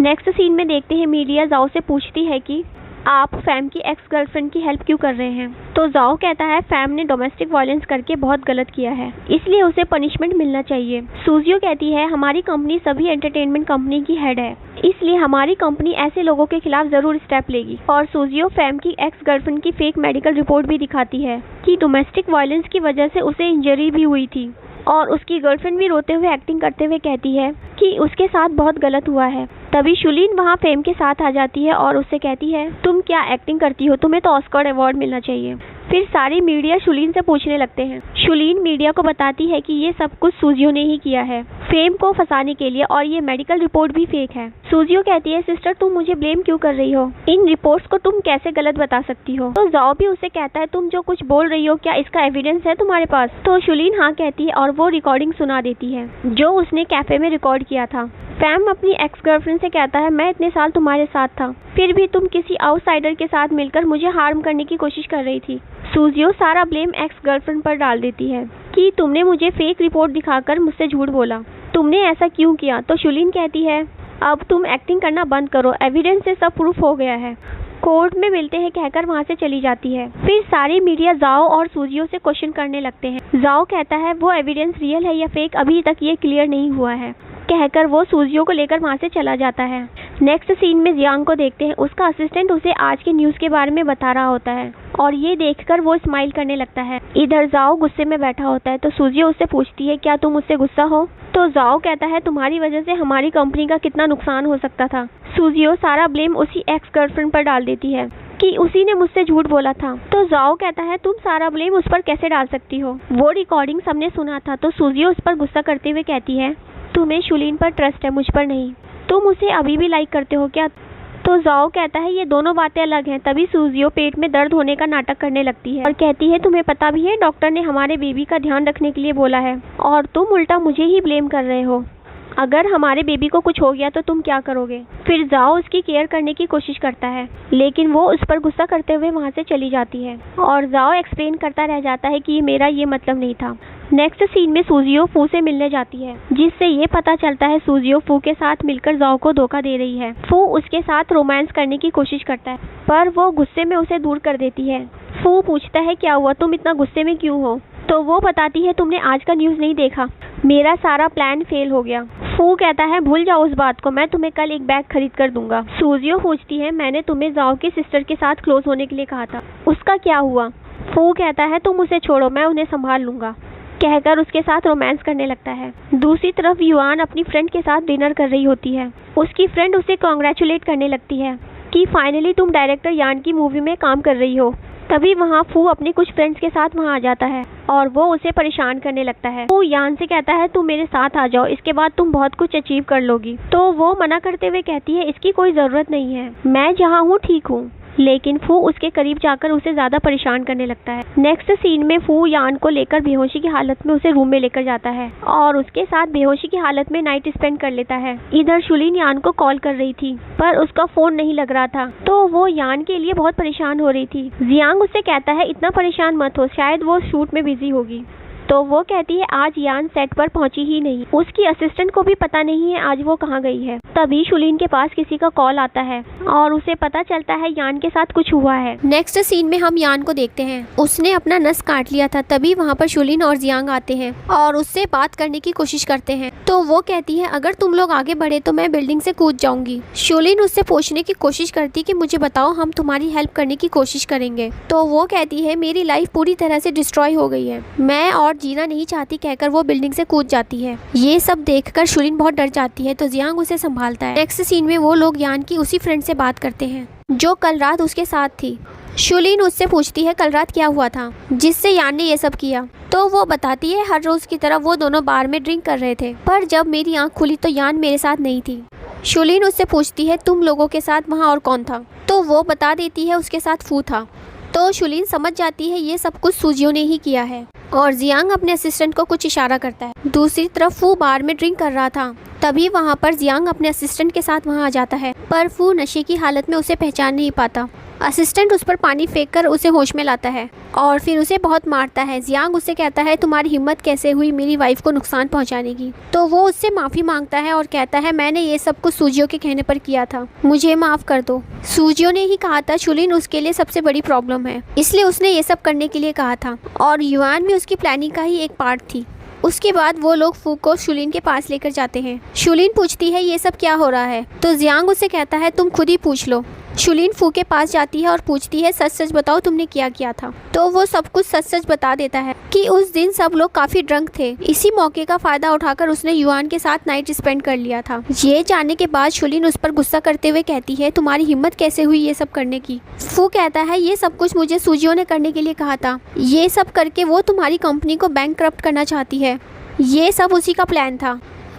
नेक्स्ट सीन में देखते हैं मीडिया जाओ से पूछती है कि आप फैम की एक्स गर्लफ्रेंड की हेल्प क्यों कर रहे हैं। तो जाओ कहता है फैम ने डोमेस्टिक वायलेंस करके बहुत गलत किया है, इसलिए उसे पनिशमेंट मिलना चाहिए। सूजियो कहती है हमारी कंपनी सभी एंटरटेनमेंट कंपनी की हेड है, इसलिए हमारी कंपनी ऐसे लोगों के खिलाफ जरूर स्टेप लेगी। और सूजियो फैम की एक्स गर्लफ्रेंड की फेक मेडिकल रिपोर्ट भी दिखाती है कि डोमेस्टिक वायलेंस की वजह से उसे इंजरी भी हुई थी। और उसकी गर्लफ्रेंड भी रोते हुए एक्टिंग करते हुए कहती है कि उसके साथ बहुत गलत हुआ है। तभी शुलिन वहाँ फेम के साथ आ जाती है और उससे कहती है तुम क्या एक्टिंग करती हो, तुम्हें तो ऑस्कर अवार्ड मिलना चाहिए। फिर सारी मीडिया शुलिन से पूछने लगते हैं। शुलिन मीडिया को बताती है कि ये सब कुछ सूजियो ने ही किया है फेम को फंसाने के लिए और ये मेडिकल रिपोर्ट भी फेक है। सूजियो कहती है सिस्टर तुम मुझे ब्लेम क्यों कर रही हो, इन रिपोर्ट्स को तुम कैसे गलत बता सकती हो। तो जाओ भी उसे कहता है तुम जो कुछ बोल रही हो क्या इसका एविडेंस है तुम्हारे पास। तो शुलिन हाँ कहती है और वो रिकॉर्डिंग सुना देती है जो उसने कैफे में रिकॉर्ड किया था। फैम अपनी एक्स गर्लफ्रेंड से कहता है मैं इतने साल तुम्हारे साथ था, फिर भी तुम किसी आउटसाइडर के साथ मिलकर मुझे हार्म करने की कोशिश कर रही थी। सूजियो सारा ब्लेम एक्स गर्लफ्रेंड पर डाल देती है कि तुमने मुझे फेक रिपोर्ट दिखाकर मुझसे झूठ बोला, तुमने ऐसा क्यों किया। तो शुलिन कहती है अब तुम एक्टिंग करना बंद करो, एविडेंस से सब प्रूफ हो गया है, कोर्ट में मिलते हैं कहकर वहाँ से चली जाती है। फिर सारी मीडिया जाओ और सूजियो से क्वेश्चन करने लगते हैं। जाओ कहता है वो एविडेंस रियल है या फेक अभी तक ये क्लियर नहीं हुआ है, कहकर वो सूजियो को लेकर वहाँ से चला जाता है। नेक्स्ट सीन में जियांग को देखते हैं। उसका असिस्टेंट उसे आज के न्यूज़ के बारे में बता रहा होता है और ये देखकर वो स्माइल करने लगता है। इधर जाओ गुस्से में बैठा होता है। तो सूजियो उससे पूछती है क्या तुम मुझसे गुस्सा हो। तो जाओ कहता है तुम्हारी वजह से हमारी कंपनी का कितना नुकसान हो सकता था। सूजियो सारा ब्लेम उसी एक्स गर्लफ्रेंड पर डाल देती है कि उसी ने मुझसे झूठ बोला था। तो जाओ कहता है तुम सारा ब्लेम उस पर कैसे डाल सकती हो, वो रिकॉर्डिंग सबने सुना था। तो सूजियो उस पर गुस्सा करते हुए कहती है तुम्हें शुलिन पर ट्रस्ट है, मुझ पर नहीं, तुम उसे अभी भी लाइक करते हो क्या। तो जाओ कहता है ये दोनों बातें अलग हैं। तभी सूजियो पेट में दर्द होने का नाटक करने लगती है और कहती है तुम्हें पता भी है डॉक्टर ने हमारे बेबी का ध्यान रखने के लिए बोला है और तुम उल्टा मुझे ही ब्लेम कर रहे हो। अगर हमारे बेबी को कुछ हो गया तो तुम क्या करोगे? फिर जाओ उसकी केयर करने की कोशिश करता है, लेकिन वो उस पर गुस्सा करते हुए वहाँ से चली जाती है और जाओ एक्सप्लेन करता रह जाता है कि मेरा ये मतलब नहीं था। नेक्स्ट सीन में सूजियो फू से मिलने जाती है, जिससे ये पता चलता है सूजियो फू के साथ मिलकर जाओ को धोखा दे रही है। फू उसके साथ रोमांस करने की कोशिश करता है, पर वो गुस्से में उसे दूर कर देती है। फू पूछता है क्या हुआ, तुम इतना गुस्से में क्यों हो? तो वो बताती है तुमने आज का न्यूज़ नहीं देखा, मेरा सारा प्लान फेल हो गया। फू कहता है भूल जाओ उस बात को, मैं तुम्हें कल एक बैग खरीद कर दूंगा। सूजियो पूछती है मैंने तुम्हें जाओ की सिस्टर के साथ क्लोज होने के लिए कहा था, उसका क्या हुआ? फू कहता है तुम उसे छोड़ो, मैं उन्हें संभाल लूंगा, कहकर उसके साथ रोमांस करने लगता है। दूसरी तरफ युआन अपनी फ्रेंड के साथ डिनर कर रही होती है। उसकी फ्रेंड उसे कॉन्ग्रेचुलेट करने लगती है कि फाइनली तुम डायरेक्टर यान की मूवी में काम कर रही हो। तभी वहाँ फू अपने कुछ फ्रेंड्स के साथ वहाँ आ जाता है और वो उसे परेशान करने लगता है। फू यान से कहता है तुम मेरे साथ आ जाओ, इसके बाद तुम बहुत कुछ अचीव कर लोगी। तो वो मना करते हुए कहती है इसकी कोई ज़रूरत नहीं है, मैं जहाँ हूँ ठीक हूँ। लेकिन फू उसके करीब जाकर उसे ज़्यादा परेशान करने लगता है। नेक्स्ट सीन में फू यान को लेकर बेहोशी की हालत में उसे रूम में लेकर जाता है और उसके साथ बेहोशी की हालत में नाइट स्पेंड कर लेता है। इधर शुलिन यान को कॉल कर रही थी, पर उसका फ़ोन नहीं लग रहा था, तो वो यान के लिए बहुत परेशान हो रही थी। जियांग उससे कहता है इतना परेशान मत हो, शायद वो शूट में बिजी होगी। तो वो कहती है आज यान सेट पर पहुंची ही नहीं, उसकी असिस्टेंट को भी पता नहीं है आज वो कहाँ गई है। तभी शुलिन के पास किसी का कॉल आता है और उसे पता चलता है यान के साथ कुछ हुआ है। नेक्स्ट सीन में हम यान को देखते हैं, उसने अपना नस काट लिया था। तभी वहाँ पर शुलिन और जियांग आते हैं और उससे बात करने की कोशिश करते हैं। तो वो कहती है अगर तुम लोग आगे बढ़े तो मैं बिल्डिंग से कूद जाऊंगी। शुलिन उससे पूछने की कोशिश करती कि मुझे बताओ, हम तुम्हारी हेल्प करने की कोशिश करेंगे। तो वो कहती है मेरी लाइफ पूरी तरह से डिस्ट्रॉय हो गई है, मैं और जीना नहीं चाहती, कहकर वो बिल्डिंग से कूद जाती है। ये सब देखकर शुलिन बहुत डर जाती है, तो जियांग उसे संभालता है। नेक्स्ट सीन में वो लोग यान की उसी फ्रेंड से बात करते हैं जो कल रात उसके साथ थी। शुलिन उससे पूछती है कल रात क्या हुआ था जिससे यान ने ये सब किया। तो वो बताती है हर रोज की तरह वो दोनों बार में ड्रिंक कर रहे थे, पर जब मेरी आंख खुली तो यान मेरे साथ नहीं थी। शुलिन उससे पूछती है तुम लोगों के साथ वहाँ और कौन था? तो वो बता देती है उसके साथ फू था। तो शुलिन समझ जाती है ये सब कुछ सूजियो ने ही किया है और जियांग अपने असिस्टेंट को कुछ इशारा करता है। दूसरी तरफ फू बार में ड्रिंक कर रहा था, तभी वहाँ पर जियांग अपने असिस्टेंट के साथ वहाँ आ जाता है, पर फू नशे की हालत में उसे पहचान नहीं पाता। असिस्टेंट उस पर पानी फेंककर उसे होश में लाता है और फिर उसे बहुत मारता है। जियांग उससे कहता है तुम्हारी हिम्मत कैसे हुई मेरी वाइफ को नुकसान पहुंचाने की? तो वो उससे माफ़ी मांगता है और कहता है मैंने ये सब कुछ सूजियो के कहने पर किया था, मुझे माफ़ कर दो। सूजियो ने ही कहा था शुलिन उसके लिए सबसे बड़ी प्रॉब्लम है, इसलिए उसने ये सब करने के लिए कहा था और युआन भी उसकी प्लानिंग का ही एक पार्ट थी। उसके बाद वो लोग फू को शुलिन के पास लेकर जाते हैं। शुलिन पूछती है ये सब क्या हो रहा है? तो जियांग उससे कहता है तुम खुद ही पूछ लो। शुलिन फू के पास जाती है और पूछती है सच सच बताओ तुमने क्या किया था? तो वो सब कुछ सच सच बता देता है कि उस दिन सब लोग काफ़ी ड्रंक थे, इसी मौके का फ़ायदा उठाकर उसने युआन के साथ नाइट स्पेंड कर लिया था। ये जानने के बाद शुलिन उस पर गुस्सा करते हुए कहती है तुम्हारी हिम्मत कैसे हुई ये सब करने की? फू कहता है ये सब कुछ मुझे सूजियो ने करने के लिए कहा था, ये सब करके वो तुम्हारी कंपनी को बैंकक्रप्ट करना चाहती है, ये सब उसी का प्लान था।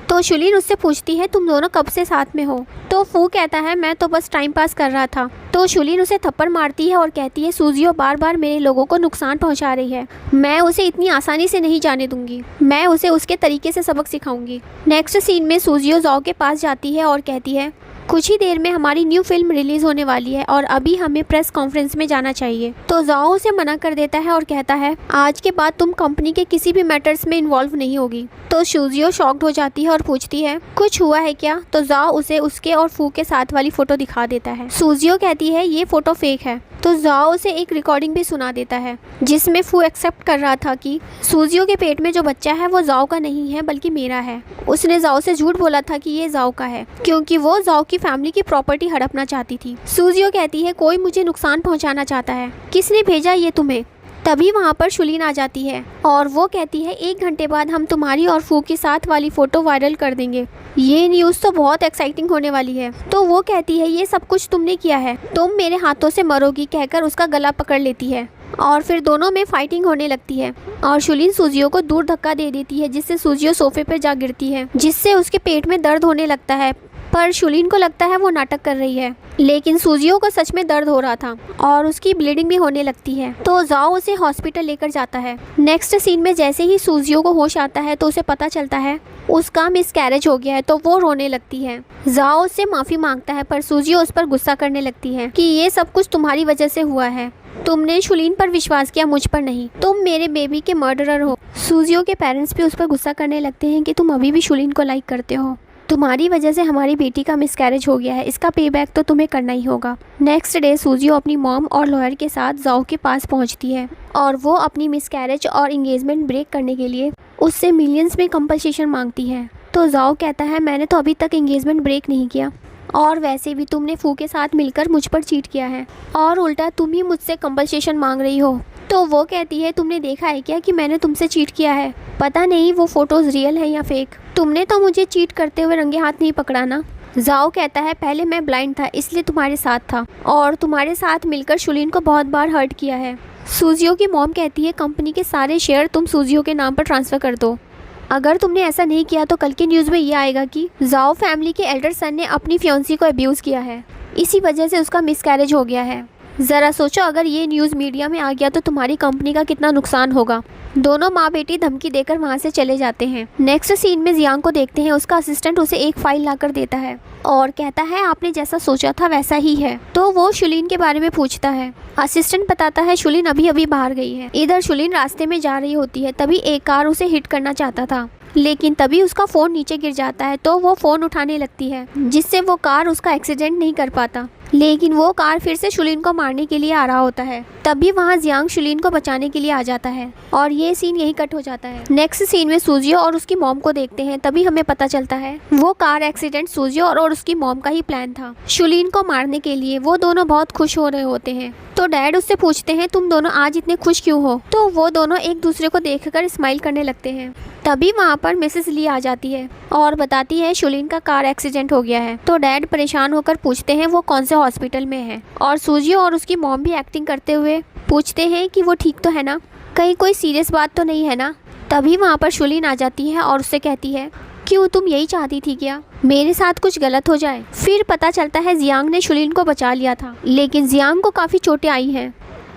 तो शुलिन उससे पूछती है तुम दोनों कब से साथ में हो? तो फू कहता है मैं तो बस टाइम पास कर रहा था। तो शुलिन उसे थप्पड़ मारती है और कहती है सूजियो बार बार मेरे लोगों को नुकसान पहुंचा रही है, मैं उसे इतनी आसानी से नहीं जाने दूंगी, मैं उसे उसके तरीके से सबक सिखाऊंगी। नेक्स्ट सीन में सूजियो जाओ के पास जाती है और कहती है कुछ ही देर में हमारी न्यू फिल्म रिलीज होने वाली है और अभी हमें प्रेस कॉन्फ्रेंस में जाना चाहिए। तो जाओ उसे मना कर देता है और कहता है आज के बाद तुम कंपनी के किसी भी मैटर्स में इन्वॉल्व नहीं होगी। तो सूजियो शॉक्ड हो जाती है और पूछती है कुछ हुआ है क्या? तो जाओ उसे उसके और फू के साथ वाली फोटो दिखा देता है। सूजियो कहती है ये फोटो फेक है। तो जाओ उसे एक रिकॉर्डिंग भी सुना देता है जिसमें फू एक्सेप्ट कर रहा था कि सूजियो के पेट में जो बच्चा है वो जाओ का नहीं है बल्कि मेरा है। उसने जाओ से झूठ बोला था कि ये जाओ का है क्योंकि वो जाओ की फैमिली की प्रॉपर्टी हड़पना चाहती थी। सूजियो कहती है कोई मुझे नुकसान पहुंचाना चाहता है, किसने भेजा ये तुम्हें? तभी वहाँ पर शुलिन आ जाती है और वो कहती है 1 घंटे बाद हम तुम्हारी और फू के साथ वाली फ़ोटो वायरल कर देंगे, ये न्यूज़ तो बहुत एक्साइटिंग होने वाली है। तो वो कहती है ये सब कुछ तुमने किया है, तुम मेरे हाथों से मरोगी, कहकर उसका गला पकड़ लेती है और फिर दोनों में फाइटिंग होने लगती है और शुलिन सूजियो को दूर धक्का दे देती है जिससे सूजियो सोफे पर जा गिरती है जिससे उसके पेट में दर्द होने लगता है। पर शुलीन को लगता है वो नाटक कर रही है, लेकिन सूजियो को सच में दर्द हो रहा था और उसकी ब्लीडिंग भी होने लगती है। तो जाओ उसे हॉस्पिटल लेकर जाता है। नेक्स्ट सीन में जैसे ही सूजियो को होश आता है तो उसे पता चलता है उसका मिसकैरेज हो गया है, तो वो रोने लगती है। जाओ उससे माफ़ी मांगता है पर सूजियो उस पर गुस्सा करने लगती है कि ये सब कुछ तुम्हारी वजह से हुआ है, तुमने शुलीन पर विश्वास किया, मुझ पर नहीं, तुम मेरे बेबी के मर्डरर हो। सूजियो के पेरेंट्स भी उस पर गुस्सा करने लगते हैं कि तुम अभी भी शुलीन को लाइक करते हो, तुम्हारी वजह से हमारी बेटी का मिसकैरेज हो गया है, इसका पे बैक तो तुम्हें करना ही होगा। नेक्स्ट डे सूजियो अपनी मॉम और लॉयर के साथ जाओ के पास पहुंचती है और वो अपनी मिसकैरेज और इंगेजमेंट ब्रेक करने के लिए उससे मिलियंस में कंपनसेशन मांगती है। तो जाओ कहता है मैंने तो अभी तक इंगेजमेंट ब्रेक नहीं किया और वैसे भी तुमने फू के साथ मिलकर मुझ पर चीट किया है और उल्टा तुम ही मुझसे कंपनसेशन मांग रही हो। तो वो कहती है तुमने देखा है क्या कि मैंने तुमसे चीट किया है, पता नहीं वो फोटोज़ रियल है या फेक, तुमने तो मुझे चीट करते हुए रंगे हाथ नहीं पकड़ा ना। जाओ कहता है पहले मैं ब्लाइंड था इसलिए तुम्हारे साथ था और तुम्हारे साथ मिलकर शुलीन को बहुत बार हर्ट किया है। सूजियो की मॉम कहती है कंपनी के सारे शेयर तुम सूजियो के नाम पर ट्रांसफ़र कर दो, अगर तुमने ऐसा नहीं किया तो कल के न्यूज़ में ये आएगा कि जाओ फैमिली के एल्डर सन ने अपनी फियांसी को अब्यूज़ किया है, इसी वजह से उसका मिसकैरेज हो गया है। ज़रा सोचो अगर ये न्यूज़ मीडिया में आ गया तो तुम्हारी कंपनी का कितना नुकसान होगा। दोनों माँ बेटी धमकी देकर वहाँ से चले जाते हैं। नेक्स्ट सीन में जियांग को देखते हैं, उसका असिस्टेंट उसे एक फाइल लाकर देता है और कहता है आपने जैसा सोचा था वैसा ही है। तो वो शुलीन के बारे में पूछता है। असिस्टेंट बताता है शुलीन अभी अभी बाहर गई है। इधर शुलीन रास्ते में जा रही होती है, तभी एक कार उसे हिट करना चाहता था, लेकिन तभी उसका फ़ोन नीचे गिर जाता है तो वो फ़ोन उठाने लगती है जिससे वो कार उसका एक्सीडेंट नहीं कर पाता, लेकिन वो कार फिर से शुलीन को मारने के लिए आ रहा होता है। तभी वहाँ जियांग शुलीन को बचाने के लिए आ जाता है और ये सीन यही कट हो जाता है। नेक्स्ट सीन में सूजियो और उसकी मॉम को देखते हैं, तभी हमें पता चलता है वो कार एक्सीडेंट सूजियो और उसकी मॉम का ही प्लान था शुलीन को मारने के लिए। वो दोनों बहुत खुश हो रहे होते हैं तो डैड उससे पूछते हैं तुम दोनों आज इतने खुश क्यों हो, तो वो दोनों एक दूसरे को देखकर स्माइल करने लगते हैं। तभी वहाँ पर मिसेस ली आ जाती है और बताती है शुलीन का कार एक्सीडेंट हो गया है। तो डैड परेशान होकर पूछते हैं वो कौन से हॉस्पिटल में है और सूजियो और उसकी मॉम भी एक्टिंग करते हुए पूछते हैं कि वो ठीक तो है ना, कहीं कोई सीरियस बात तो नहीं है ना। तभी वहाँ पर शुलीन आ जाती है और उससे कहती है क्यों तुम यही चाहती थी क्या मेरे साथ कुछ गलत हो जाए। फिर पता चलता है जियांग ने शुलीन को बचा लिया था, लेकिन जियांग को काफ़ी चोटें आई हैं।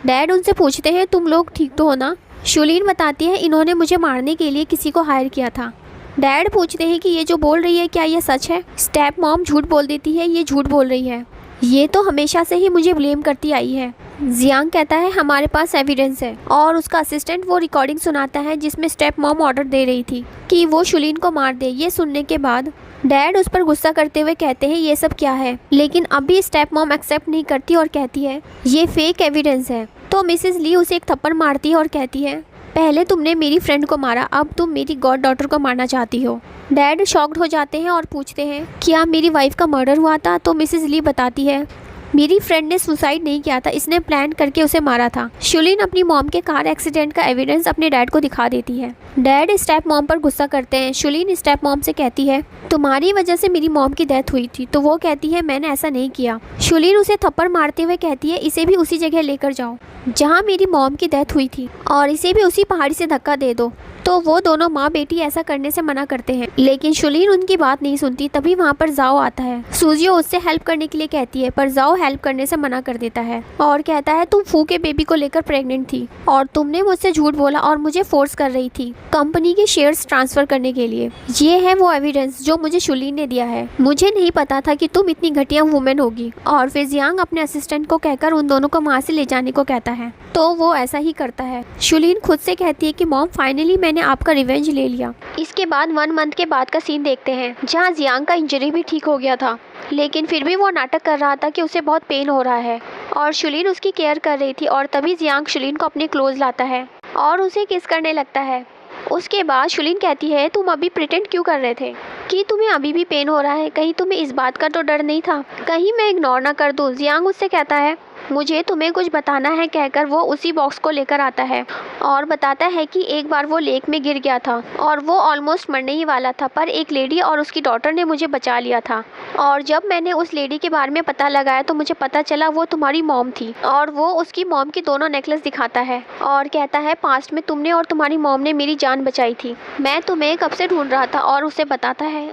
डैड उनसे पूछते हैं तुम लोग ठीक तो हो ना। शुलीन बताती है इन्होंने मुझे मारने के लिए किसी को हायर किया था। डैड पूछते हैं कि ये जो बोल रही है क्या ये सच है। स्टेप मॉम झूठ बोल देती है ये झूठ बोल रही है, ये तो हमेशा से ही मुझे ब्लेम करती आई है। जियांग कहता है हमारे पास एविडेंस है और उसका असिस्टेंट वो रिकॉर्डिंग सुनाता है जिसमें स्टेप मॉम ऑर्डर दे रही थी कि वो शुलीन को मार दे। ये सुनने के बाद डैड उस पर गुस्सा करते हुए कहते हैं ये सब क्या है, लेकिन अभी स्टेप मॉम एक्सेप्ट नहीं करती और कहती है ये फेक एविडेंस है। तो मिसेस ली उसे एक थप्पड़ मारती है और कहती है पहले तुमने मेरी फ्रेंड को मारा, अब तुम मेरी गॉड डॉटर को मारना चाहती हो। डैड शॉक्ड हो जाते हैं और पूछते हैं क्या मेरी वाइफ का मर्डर हुआ था। तो मिसेस ली बताती है मेरी फ्रेंड ने सुसाइड नहीं किया था, इसने प्लान करके उसे मारा था। शुलीन अपनी मॉम के कार एक्सीडेंट का एविडेंस अपने डैड को दिखा देती है। डैड स्टेप मॉम पर गुस्सा करते हैं। शुलीन स्टेप मॉम से कहती है तुम्हारी वजह से मेरी मॉम की डेथ हुई थी। तो वो कहती है मैंने ऐसा नहीं किया। शुलीन उसे थप्पड़ मारते हुए कहती है इसे भी उसी जगह लेकर जाओ जहाँ मेरी मॉम की डेथ हुई थी और इसे भी उसी पहाड़ी से धक्का दे दो। तो वो दोनों माँ बेटी ऐसा करने से मना करते हैं, लेकिन शुलीन उनकी बात नहीं सुनती। तभी वहाँ पर जाओ आता है। सूजियो उससे हेल्प करने के लिए कहती है पर जाओ हेल्प करने से मना कर देता है और कहता है तुम फू के बेबी को लेकर प्रेग्नेंट थी और तुमने मुझसे झूठ बोला और मुझे फोर्स कर रही थी कंपनी के शेयर्स ट्रांसफर करने के लिए। ये है वो एविडेंस जो मुझे शुलीन ने दिया है, मुझे नहीं पता था कि तुम इतनी घटिया वुमेन होगी। और फिर जियांग अपने असिस्टेंट को कहकर उन दोनों को वहाँ से ले जाने को कहता है, तो वो ऐसा ही करता है। शुलीन खुद से कहती है कि मॉम फाइनली मैंने आपका रिवेंज ले लिया। इसके बाद 1 मंथ के बाद का सीन देखते हैं जहाँ जियांग का इंजरी भी ठीक हो गया था, लेकिन फिर भी वो नाटक कर रहा था कि उसे बहुत पेन हो रहा है और शुलीन उसकी केयर कर रही थी। और तभी जियांग शुलीन को अपने क्लोज लाता है और उसे किस करने लगता है। उसके बाद शुलीन कहती है तुम अभी प्रिटेंड क्यों कर रहे थे कि तुम्हें अभी भी पेन हो रहा है, कहीं तुम्हें इस बात का तो डर नहीं था कहीं मैं इग्नोर ना कर दूँ। जियांग उससे कहता है मुझे तुम्हें कुछ बताना है कहकर वो उसी बॉक्स को लेकर आता है और बताता है कि एक बार वो लेक में गिर गया था और वो ऑलमोस्ट मरने ही वाला था, पर एक लेडी और उसकी डॉटर ने मुझे बचा लिया था। और जब मैंने उस लेडी के बारे में पता लगाया तो मुझे पता चला वो तुम्हारी मॉम थी। और वो उसकी मॉम की दोनों नेकलेस दिखाता है और कहता है पास्ट में तुमने और तुम्हारी मॉम ने मेरी जान बचाई थी, मैं तुम्हें कब से ढूंढ रहा था। और उसे बताता है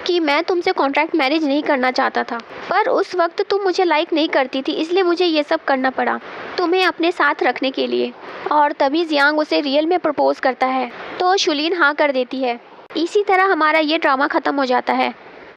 कि मैं तुमसे कॉन्ट्रैक्ट मैरिज नहीं करना चाहता था, पर उस वक्त तुम मुझे लाइक नहीं करती थी, इसलिए मुझे ये सब करना पड़ा तुम्हें अपने साथ रखने के लिए। और तभी जियांग उसे रियल में प्रपोज करता है तो शुलीन हाँ कर देती है। इसी तरह हमारा ये ड्रामा ख़त्म हो जाता है।